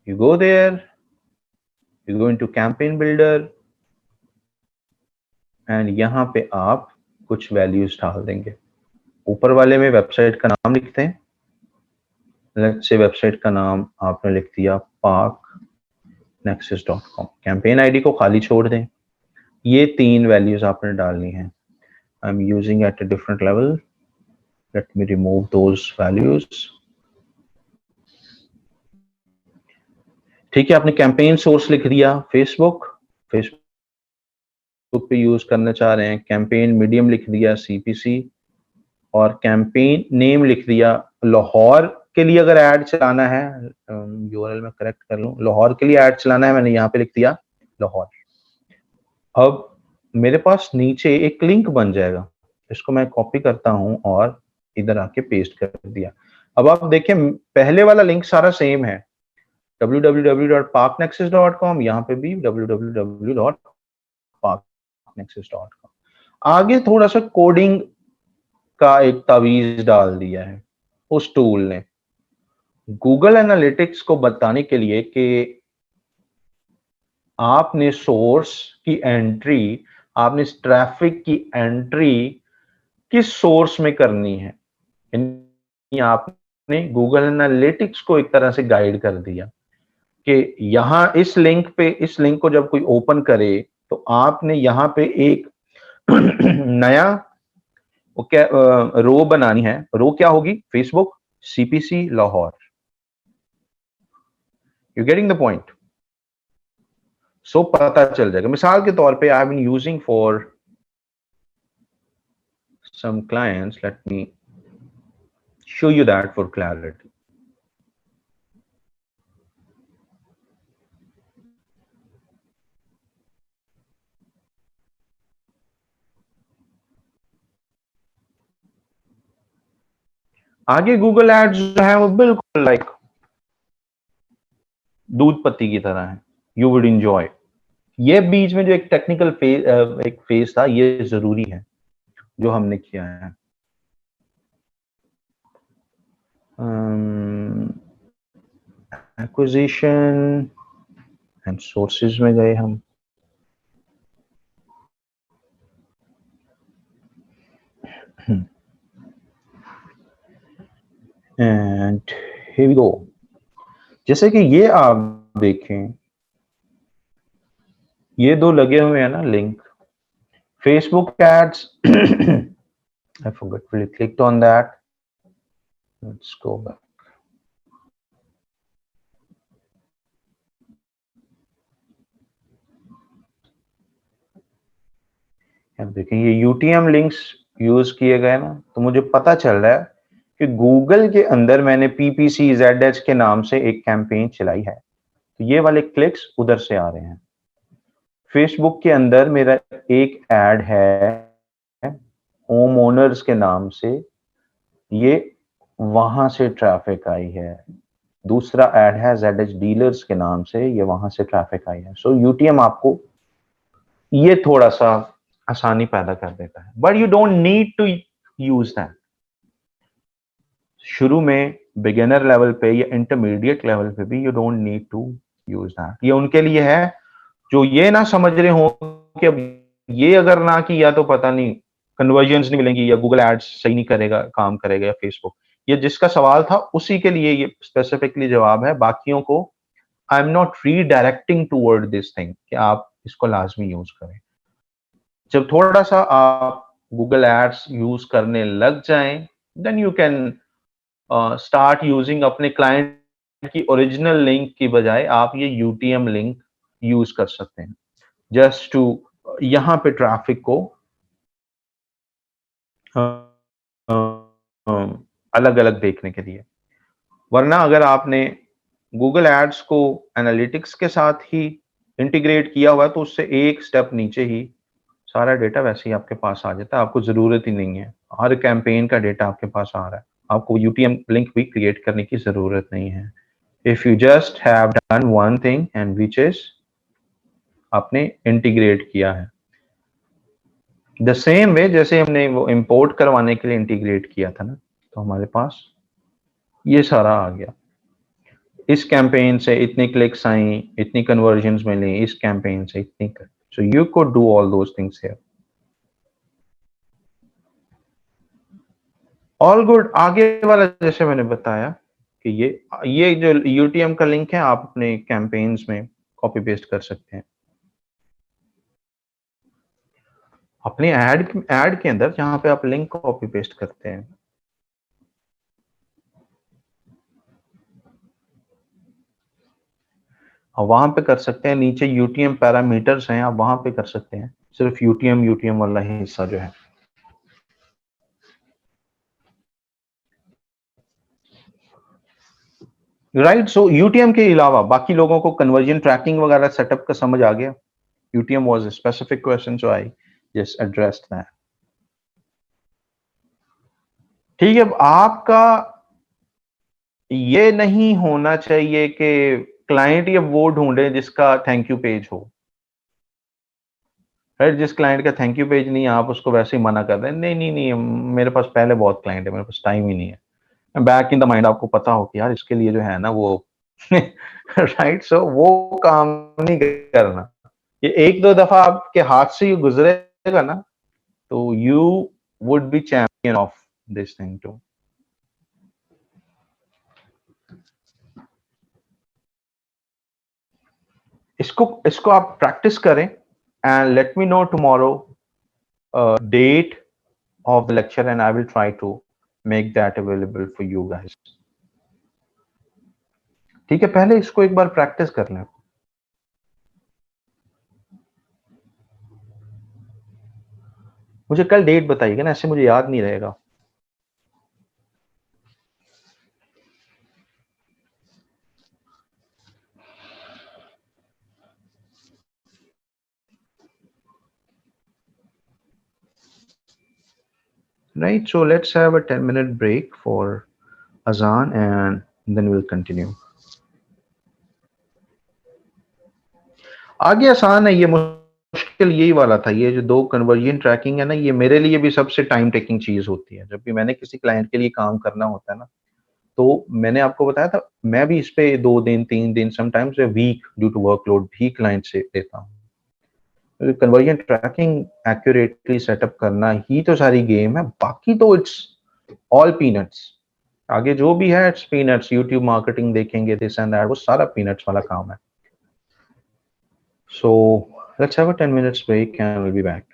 Speaker 1: you go there, you go into campaign builder and यहाँ पे आप कुछ वैल्यूज डाल देंगे। ऊपर वाले में वेबसाइट का नाम लिखते हैं, लेट्स से वेबसाइट का नाम आपने लिख दिया parknexus.com, कैंपेन आईडी को खाली छोड़ दें। ये 3 वैल्यूज आपने डालनी है। I am using at a different level, let me remove those values. ठीक है, आपने कैंपेन सोर्स लिख दिया फेसबुक पे यूज करना चाह रहे हैं, कैंपेन मीडियम लिख दिया सीपीसी, और कैंपेन नेम लिख दिया लाहौर के लिए। अगर ऐड चलाना है, यूआरएल में करेक्ट कर लूं, लाहौर के लिए ऐड चलाना है, मैंने यहाँ पे लिख दिया लाहौर। अब मेरे पास नीचे एक लिंक बन जाएगा, इसको मैं कॉपी करता हूं और इधर आके पेस्ट कर दिया। अब आप देखें पहले वाला लिंक सारा सेम है, www.parknexus.com, यहाँ पे भी www.parknexus.com। आगे थोड़ा सा कोडिंग का एक तावीज डाल दिया है उस टूल ने, गूगल एनालिटिक्स को बताने के लिए कि आपने सोर्स की एंट्री, आपने ट्रैफिक की एंट्री किस सोर्स में करनी है, यानी आपने गूगल एनालिटिक्स को एक तरह से गाइड कर दिया कि यहां इस लिंक को जब कोई ओपन करे तो आपने यहां पे एक नया क्या रो बनानी है। रो क्या होगी? Facebook CPC Lahore. You getting the point? So पता चल जाएगा। मिसाल के तौर पे I been using for some clients, let me show you that for clarity. आगे गूगल एड्स जो है वो बिल्कुल लाइक दूध पत्ती की तरह है, यू वुड एंजॉय। ये बीच में जो एक टेक्निकल फेज था, ये जरूरी है जो हमने किया है। एक्विजिशन एंड सोर्सेज में गए हम, एंड हियर वी गो। जैसे कि ये आप देखें, ये दो लगे हुए हैं ना link, Facebook ads. I forgot, really clicked on that. Let's go back. अब देखें ये UTM लिंक्स यूज किए गए ना, तो मुझे पता चल रहा है कि गूगल के अंदर मैंने PPC ZH के नाम से एक कैंपेन चलाई है, तो ये वाले क्लिक्स उधर से आ रहे हैं। फेसबुक के अंदर मेरा एक एड है होम ओनर्स के नाम से, ये वहां से ट्रैफिक आई है। दूसरा एड है ZH डीलर्स के नाम से, ये वहां से ट्रैफिक आई है। सो UTM आपको ये थोड़ा सा आसानी पैदा कर देता है, but you don't need to use that. शुरू में बिगिनर लेवल पे या इंटरमीडिएट लेवल पे भी you don't need to use that. ये उनके लिए है जो ये ना समझ रहे हो कि अब ये अगर ना किया तो पता नहीं कन्वर्जन्स नहीं मिलेंगी, या गूगल एड्स सही नहीं करेगा, काम करेगा, या फेसबुक। ये जिसका सवाल था उसी के लिए ये स्पेसिफिकली जवाब है। बाकियों को I am not redirecting toward this thing कि आप इसको लाजमी यूज करें। जब थोड़ा सा आप गूगल एड्स यूज करने लग जाएं, then you can start using अपने क्लाइंट की ओरिजिनल लिंक की बजाय आप ये UTM लिंक यूज कर सकते हैं, जस्ट टू यहां पे ट्रैफिक को अलग अलग देखने के लिए। वरना अगर आपने गूगल एड्स को एनालिटिक्स के साथ ही इंटीग्रेट किया हुआ है तो उससे एक स्टेप नीचे ही सारा डेटा वैसे ही आपके पास आ जाता है, आपको जरूरत ही नहीं है। हर कैंपेन का डेटा आपके पास आ रहा है, आपको UTM लिंक भी क्रिएट करने की जरूरत नहीं है। If you just have done one thing and which is आपने इंटीग्रेट किया है द सेम वे जैसे हमने वो इंपोर्ट करवाने के लिए इंटीग्रेट किया था ना, तो हमारे पास ये सारा आ गया। इस कैंपेन से इतने क्लिक्स आई, इतनी कन्वर्जन्स मिली, इस कैंपेन से इतनी। So you could do all those things here. All good. आगे वाला जैसे मैंने बताया कि ये जो UTM का लिंक है आप अपने कैंपेन्स में कॉपी पेस्ट कर सकते हैं। अपने ऐड के अंदर जहां पे आप लिंक कॉपी पेस्ट करते हैं, और वहां पे कर सकते हैं। नीचे UTM पैरामीटर्स हैं, आप वहां पे कर सकते हैं। सिर्फ UTM वाला ही हिस्सा जो है। राइट। सो UTM के अलावा बाकी लोगों को कन्वर्जन ट्रैकिंग वगैरह सेटअप का समझ आ गया। UTM was a specific question, so I just addressed that. ठीक है। अब आपका ये नहीं होना चाहिए कि क्लाइंट ये वो ढूंढे जिसका थैंक यू पेज हो। राइट। जिस क्लाइंट का थैंक यू पेज नहीं है आप उसको वैसे ही मना कर दें, नहीं नहीं नहीं मेरे पास पहले बहुत क्लाइंट है, मेरे पास टाइम ही नहीं है। बैक इन द माइंड आपको पता हो कि यार इसके लिए जो है ना वो राइट, सो वो काम नहीं करना। ये एक दो दफा आपके हाथ से ये गुजरेगा ना, तो you would be champion of this thing too. इसको इसको आप प्रैक्टिस करें and let me know tomorrow date of the lecture and I will try to make that available for you guys. ठीक है, पहले इसको एक बार प्रैक्टिस कर लें। मुझे कल डेट बताइएगा ना, ऐसे मुझे याद नहीं रहेगा। Right, so let's have a 10-minute break for Azan and then we'll continue. आगे आसान है, ये मुश्किल यही वाला था। ये जो 2 कन्वर्जन ट्रैकिंग है ना, ये मेरे लिए भी सबसे टाइम टेकिंग चीज होती है। जब भी मैंने किसी क्लाइंट के लिए काम करना होता है ना, तो मैंने आपको बताया था मैं भी इस पे 2 दिन 3 दिन sometimes a week due to workload भी क्लाइंट से लेता हूँ। कन्वर्जन ट्रैकिंग एक्यूरेटली सेटअप करना ही तो सारी गेम है, बाकी तो इट्स ऑल पीनट्स। आगे जो भी है इट्स पीनट्स। यूट्यूब मार्केटिंग देखेंगे, दिस एंड दैट, वो सारा पीनट्स वाला काम है। So let's have a 10 minutes break and we'll be back.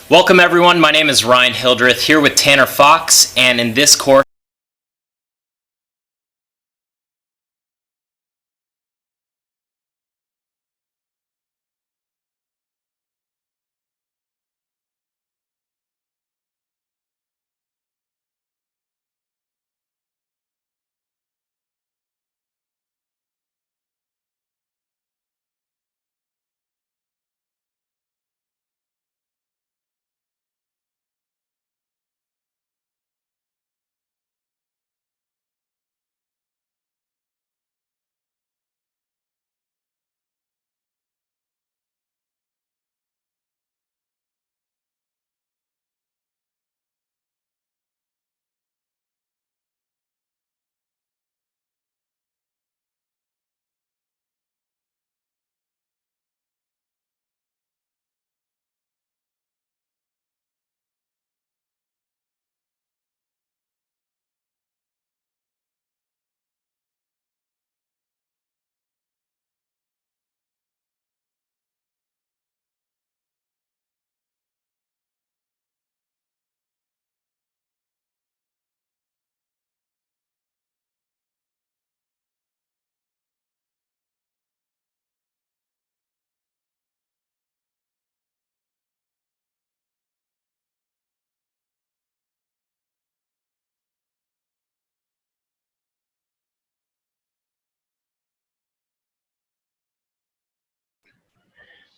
Speaker 4: Welcome everyone, my name is Ryan Hildreth here with Tanner Fox, and in this course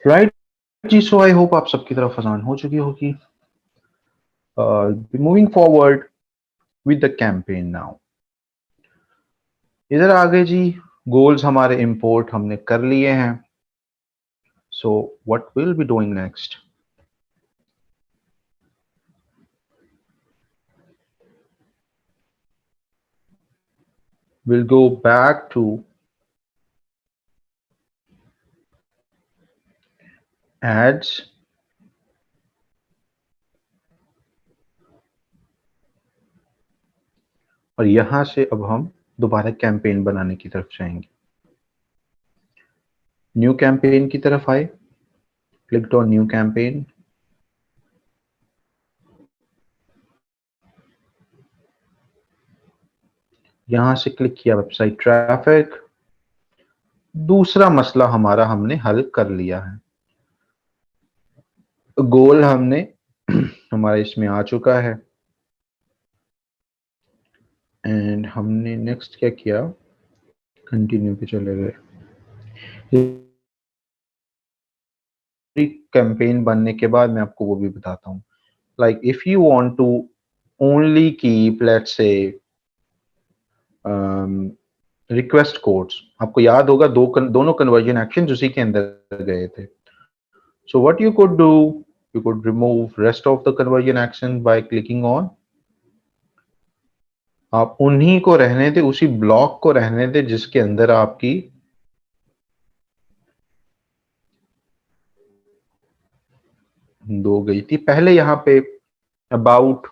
Speaker 1: right जी, so I hope आप सबकी तरफ आसान हो चुकी होगी. Moving forward with the campaign now. इधर आगे जी, गोल्स हमारे इंपोर्ट हमने कर लिए हैं. So what will be doing next? we'll go back to ads, और यहां से अब हम दोबारा कैंपेन बनाने की तरफ जाएंगे. न्यू कैंपेन की तरफ आए, क्लिक ऑन न्यू कैंपेन. यहां से क्लिक किया वेबसाइट ट्रैफिक. दूसरा मसला हमारा हमने हल कर लिया है. गोल हमने हमारे इसमें आ चुका है. एंड हमने नेक्स्ट क्या किया, कंटिन्यू पे चले गए. कैंपेन बनने के बाद मैं आपको वो भी बताता हूँ. Like if you want to only keep let's say request codes, आपको याद होगा दोनों कन्वर्जन एक्शन उसी के अंदर गए थे. So what you could do, you could remove rest of the conversion action by clicking on. आप उन्हीं को रहने दे, उसी ब्लॉक को रहने दे जिसके अंदर आपकी दो गई थी पहले. यहाँ पे अबाउट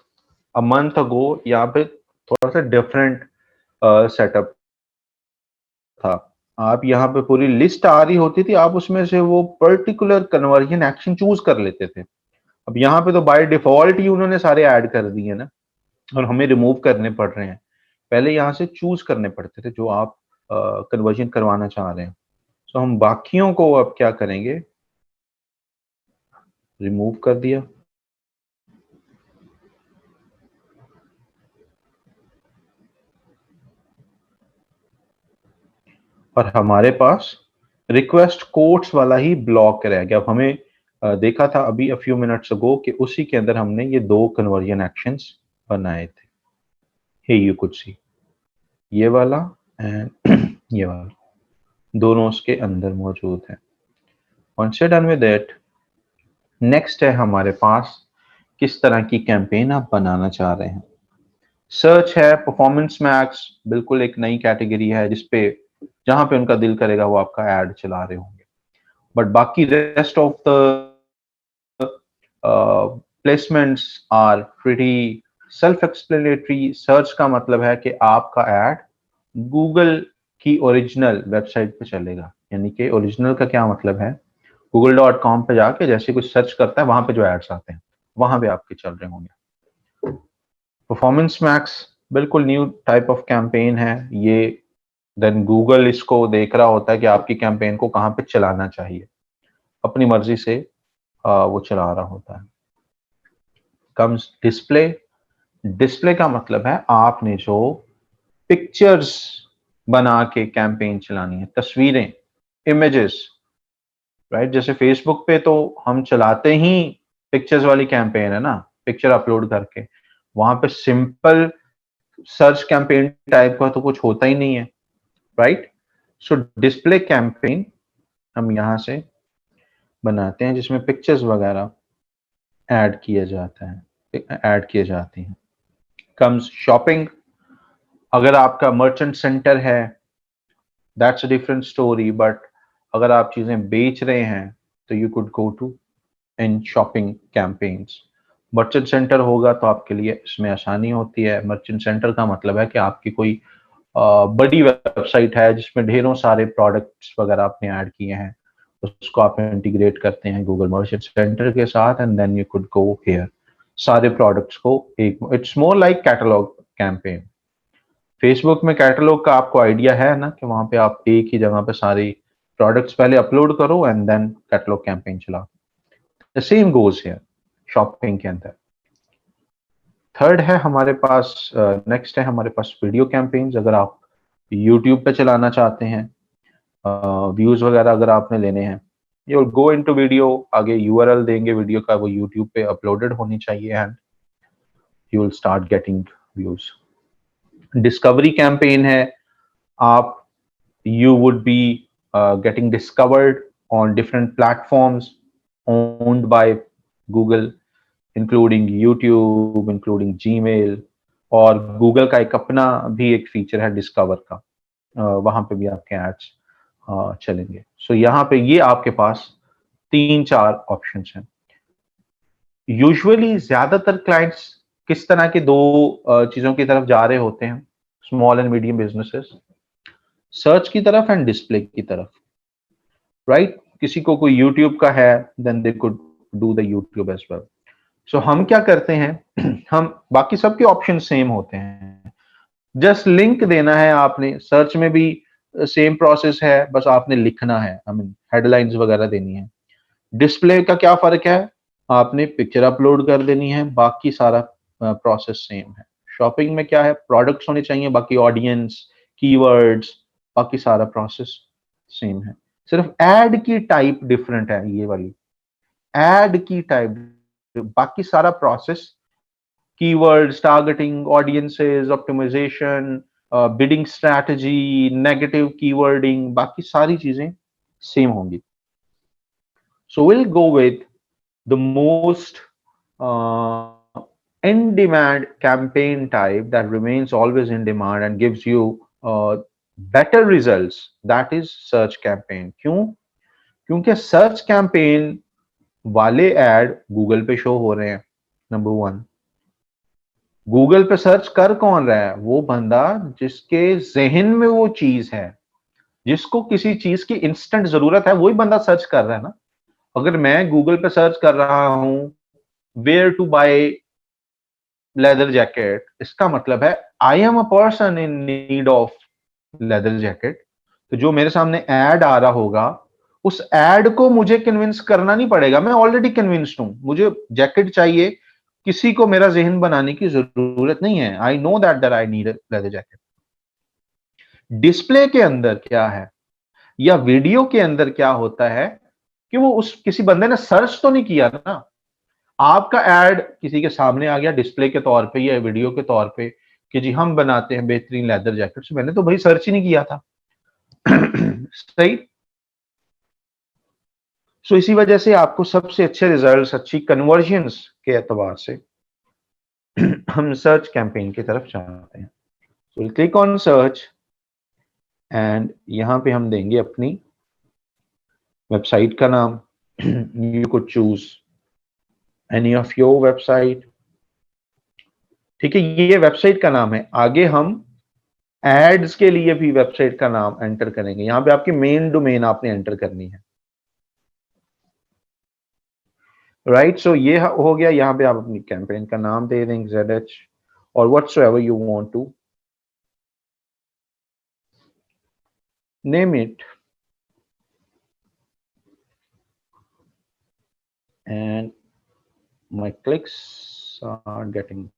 Speaker 1: अ मंथ अगो यहाँ पे थोड़ा सा डिफरेंट सेटअप था. आप यहाँ पे पूरी लिस्ट आ रही होती थी, आप उसमें से वो पर्टिकुलर कन्वर्जन एक्शन चूज कर लेते थे. अब यहाँ पे तो बाय डिफॉल्ट ही उन्होंने सारे ऐड कर दिए ना, और हमें रिमूव करने पड़ रहे हैं. पहले यहाँ से चूज करने पड़ते थे जो आप कन्वर्जन करवाना चाह रहे हैं. सो हम बाकियों को अब क्या करेंगे, रिमूव कर दिया. और हमारे पास रिक्वेस्ट कोड्स वाला ही ब्लॉक रह गया. अब हमें देखा था अभी अ फ्यू मिनट्स अगो कि उसी के अंदर हमने ये दो कन्वर्जन एक्शंस बनाए थे. हे यू कुड सी, ये वाला एंड ये वाला, दोनों उसके अंदर मौजूद है. Once you're done with it, next है हमारे पास किस तरह की कैंपेन आप बनाना चाह रहे हैं. सर्च है, परफॉर्मेंस मैक्स बिल्कुल एक नई कैटेगरी है जिसपे जहां पे उनका दिल करेगा वो आपका ऐड चला रहे होंगे. बट बाकी rest of the placements are pretty self explanatory. Search का मतलब है कि आपका ऐड गूगल की ओरिजिनल वेबसाइट पे चलेगा. यानी कि ओरिजिनल का क्या मतलब है, google.com पे जाके जैसे कुछ सर्च करता है वहां पे जो एड्स आते हैं वहां पे आपके चल रहे होंगे। परफॉर्मेंस मैक्स बिल्कुल न्यू टाइप ऑफ कैंपेन है ये। देन गूगल इसको देख रहा होता है कि आपकी कैंपेन को कहाँ पे चलाना चाहिए, अपनी मर्जी से वो चला रहा होता है। Comes display. डिस्प्ले का मतलब है आपने जो पिक्चर्स बना के कैंपेन चलानी है, तस्वीरें, इमेजेस, राइट। जैसे फेसबुक पे तो हम चलाते ही पिक्चर्स वाली कैंपेन है ना, पिक्चर अपलोड करके। वहां पे सिंपल सर्च कैंपेन टाइप का तो कुछ होता ही नहीं है, राइट। सो डिस्प्ले कैंपेन हम यहां से बनाते हैं जिसमें पिक्चर्स वगैरह ऐड किया जाता है, ऐड किए जाती हैं। Comes shopping. अगर आपका मर्चेंट सेंटर है that's a different story, but अगर आप चीजें बेच रहे हैं तो you could go to in shopping campaigns. Merchant center होगा तो आपके लिए इसमें आसानी होती है। मर्चेंट सेंटर का मतलब है कि आपकी कोई बड़ी वेबसाइट है जिसमें ढेरों सारे प्रोडक्ट्स वगैरह आपने ऐड किए हैं, उसको आप इंटीग्रेट करते हैं गूगल मर्चेंट सेंटर के साथ and then you could go here सारे प्रोडक्ट्स को एक। It's more like catalog campaign. Facebook में कैटलॉग का आपको आइडिया है ना कि वहां पे आप एक ही जगह पे सारी प्रोडक्ट्स पहले अपलोड करो एंड देन कैटलॉग कैंपेन चलाओ। The same goes here shopping के अंदर। थर्ड है हमारे पास, नेक्स्ट है हमारे पास वीडियो कैंपेन्स। अगर आप यूट्यूब पे चलाना चाहते हैं, व्यूज वगैरह अगर आपने लेने हैं, यू गो इनटू वीडियो, आगे यूआरएल देंगे वीडियो का, वो यूट्यूब पे अपलोडेड होनी चाहिए and you will start getting views. Discovery campaign है, आप you would be getting discovered on different platforms owned by Google, including YouTube, including Gmail, और Google का एक अपना भी एक फीचर है डिस्कवर का, वहां पे भी आपके एड्स चलेंगे। सो यहाँ पे ये आपके पास 3-4 ऑप्शंस हैं। यूजुअली ज्यादातर क्लाइंट्स किस तरह के दो चीजों की तरफ जा रहे होते हैं, small and medium businesses, search की तरफ एंड डिस्प्ले की तरफ, राइट। किसी को कोई यूट्यूब का है then they could do the YouTube as well. So हम क्या करते हैं हम बाकी सबके ऑप्शन सेम होते हैं, जस्ट लिंक देना है आपने। सर्च में भी सेम प्रोसेस है, बस आपने लिखना है, आई मीन हेडलाइंस वगैरह देनी है। डिस्प्ले का क्या फर्क है, आपने पिक्चर अपलोड कर देनी है, बाकी सारा प्रोसेस सेम है। शॉपिंग में क्या है, प्रोडक्ट्स होने चाहिए, बाकी ऑडियंस, कीवर्ड्स, बाकी सारा प्रोसेस सेम है। सिर्फ ऐड की टाइप डिफरेंट है, ये वाली ऐड की टाइप, बाकी सारा process, keywords, targeting, audiences, optimisation, bidding strategy, negative keywording, बाकी सारी चीजें सेम होंगी। So we'll go with the most in-demand campaign type that remains always in demand and gives you better results. That is search campaign. क्यों? क्योंकि search campaign वाले add Google पे show हो रहे हैं, नंबर 1। गूगल पे search कर कौन रहा है, वो बंदा जिसके जहन में वो चीज है, जिसको किसी चीज की इंस्टेंट जरूरत है, वही बंदा सर्च कर रहा है ना। अगर मैं गूगल पे सर्च कर रहा हूं where to buy leather jacket, इसका मतलब है I am a person in need of leather jacket. तो जो मेरे सामने ऐड आ रहा होगा, उस ऐड को मुझे कन्विंस करना नहीं पड़ेगा, मैं ऑलरेडी कन्विंस्ड हूं, मुझे जैकेट चाहिए, किसी को मेरा जहन बनाने की जरूरत नहीं है। I know that I need leather jacket. Display के अंदर क्या है या वीडियो के अंदर क्या होता है कि वो उस किसी बंदे ने सर्च तो नहीं किया ना, आपका एड किसी के सामने आ गया डिस्प्ले के तौर पे या वीडियो के तौर पे कि जी हम बनाते हैं बेहतरीन लेदर जैकेट्स, मैंने तो भाई सर्च ही नहीं किया था सही। सो इसी वजह से आपको सबसे अच्छे रिजल्ट्स, अच्छी कन्वर्जन्स के एतबार से हम सर्च कैंपेन की तरफ चाहते हैं। So click on search and यहां पे हम देंगे अपनी वेबसाइट का नाम। You could choose any of your website, ठीक है, ये वेबसाइट का नाम है। आगे हम एड्स के लिए भी वेबसाइट का नाम एंटर करेंगे, यहां पे आपकी मेन डोमेन आपने एंटर करनी है। राइट। सो ये हो गया। यहाँ पे आप अपनी कैंपेन का नाम दे दें ZH और whatsoever you want to name it, and my clicks are getting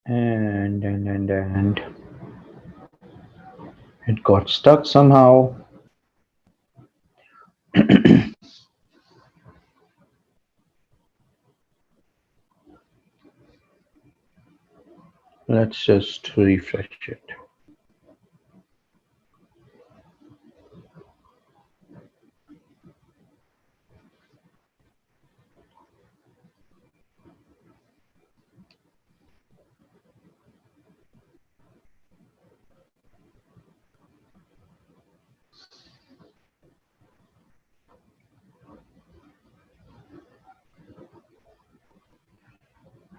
Speaker 1: and it got stuck somehow. Let's just refresh it.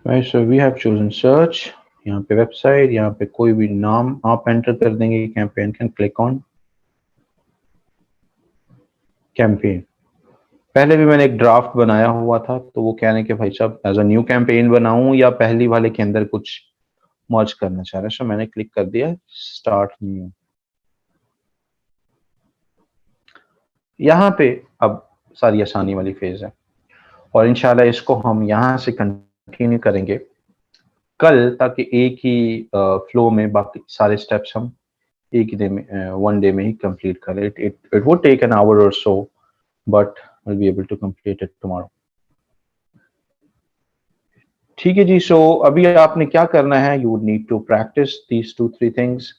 Speaker 1: Right, so we have chosen search. यहाँ पे वेबसाइट, यहाँ पे कोई भी नाम आप एंटर कर देंगे कैंपेन का, क्लिक ऑन कैंपेन। पहले भी मैंने एक ड्राफ्ट बनाया हुआ था, तो वो कहने के भाई साहब एज अ न्यू कैंपेन बनाऊं या पहली वाले के अंदर कुछ मर्ज करना चाह रहे हैं। सो मैंने क्लिक कर दिया स्टार्ट न्यू। यहाँ पे अब सारी आसानी वाली फेज है और इंशाल्लाह इसको हम यहाँ से कंटिन्यू करेंगे कल, ताकि एक ही फ्लो में बाकी सारे स्टेप्स हम एक ही डे में, वन डे में ही कंप्लीट करें। It would take an hour or so, but will be able to complete it tomorrow. ठीक है जी। सो अभी आपने क्या करना है, you would need to practise these 2-3 things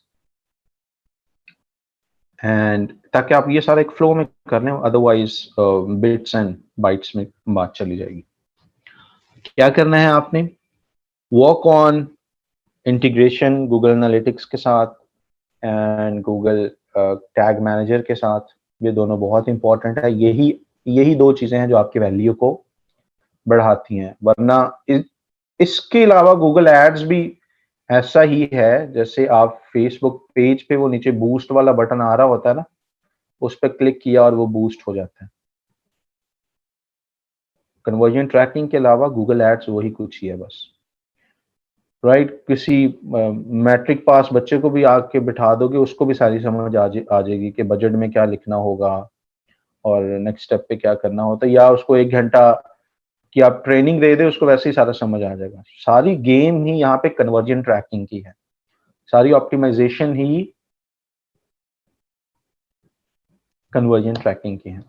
Speaker 1: and ताकि आप ये सारा एक फ्लो में कर लें, अदरवाइज बिट्स एंड बाइट्स में बात चली जाएगी। क्या करना है आपने, work on integration Google analytics के साथ एंड गूगल टैग मैनेजर के साथ। ये दोनों बहुत इंपॉर्टेंट है। यही दो चीजें हैं जो आपकी वैल्यू को बढ़ाती हैं, वरना इसके अलावा गूगल एड्स भी ऐसा ही है। जैसे आप फेसबुक पेज पे वो नीचे बूस्ट वाला बटन आ रहा होता है ना, उस पर क्लिक किया और वो बूस्ट हो जाता है। कन्वर्जन ट्रैकिंग के अलावा गूगल एड्स वही कुछ ही है बस। राइट, किसी मैट्रिक पास बच्चे को भी आके बिठा दोगे, उसको भी सारी समझ आ जाएगी कि बजट में क्या लिखना होगा और नेक्स्ट स्टेप पे क्या करना होता है। या उसको 1 घंटा की आप ट्रेनिंग दे दे, उसको वैसे ही सारा समझ आ जाएगा। सारी गेम ही यहाँ पे कन्वर्जन ट्रैकिंग की है, सारी ऑप्टिमाइजेशन ही कन्वर्जन ट्रैकिंग की है।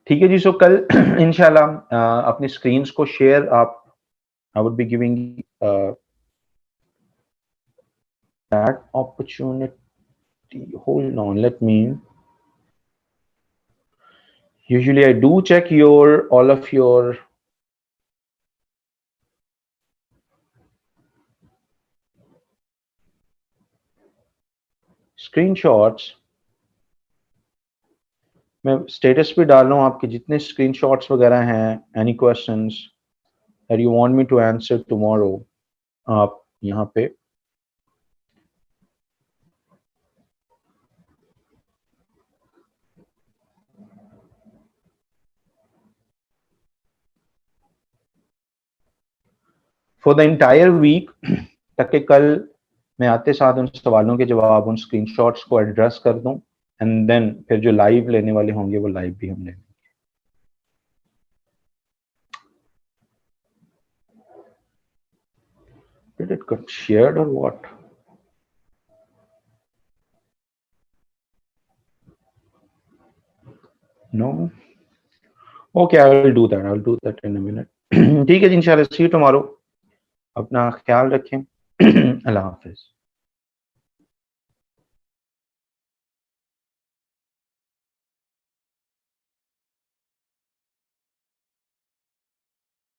Speaker 1: ठीक है जी। सो कल इंशाल्लाह अपनी स्क्रीन्स को शेयर आप, I would be giving that opportunity. Hold on, let me, usually I do check all of your screenshots. मैं स्टेटस पे डाल रहा हूँ आपके जितने स्क्रीनशॉट्स वगैरह हैं। Any questions that you want me to answer tomorrow, आप यहाँ पे फॉर द एंटायर वीक, ताकि कल मैं आते साथ उन सवालों के जवाब उन स्क्रीनशॉट्स को एड्रेस कर दूं एंड देन फिर जो लाइव लेने वाले होंगे वो लाइव भी हम लेंगे। Did it get shared or what? No. Okay, I will do that. I'll do that in a minute. ठीक है जी, इंशाल्लाह see you tomorrow. अपना ख्याल रखें। अल्लाह हाफिज।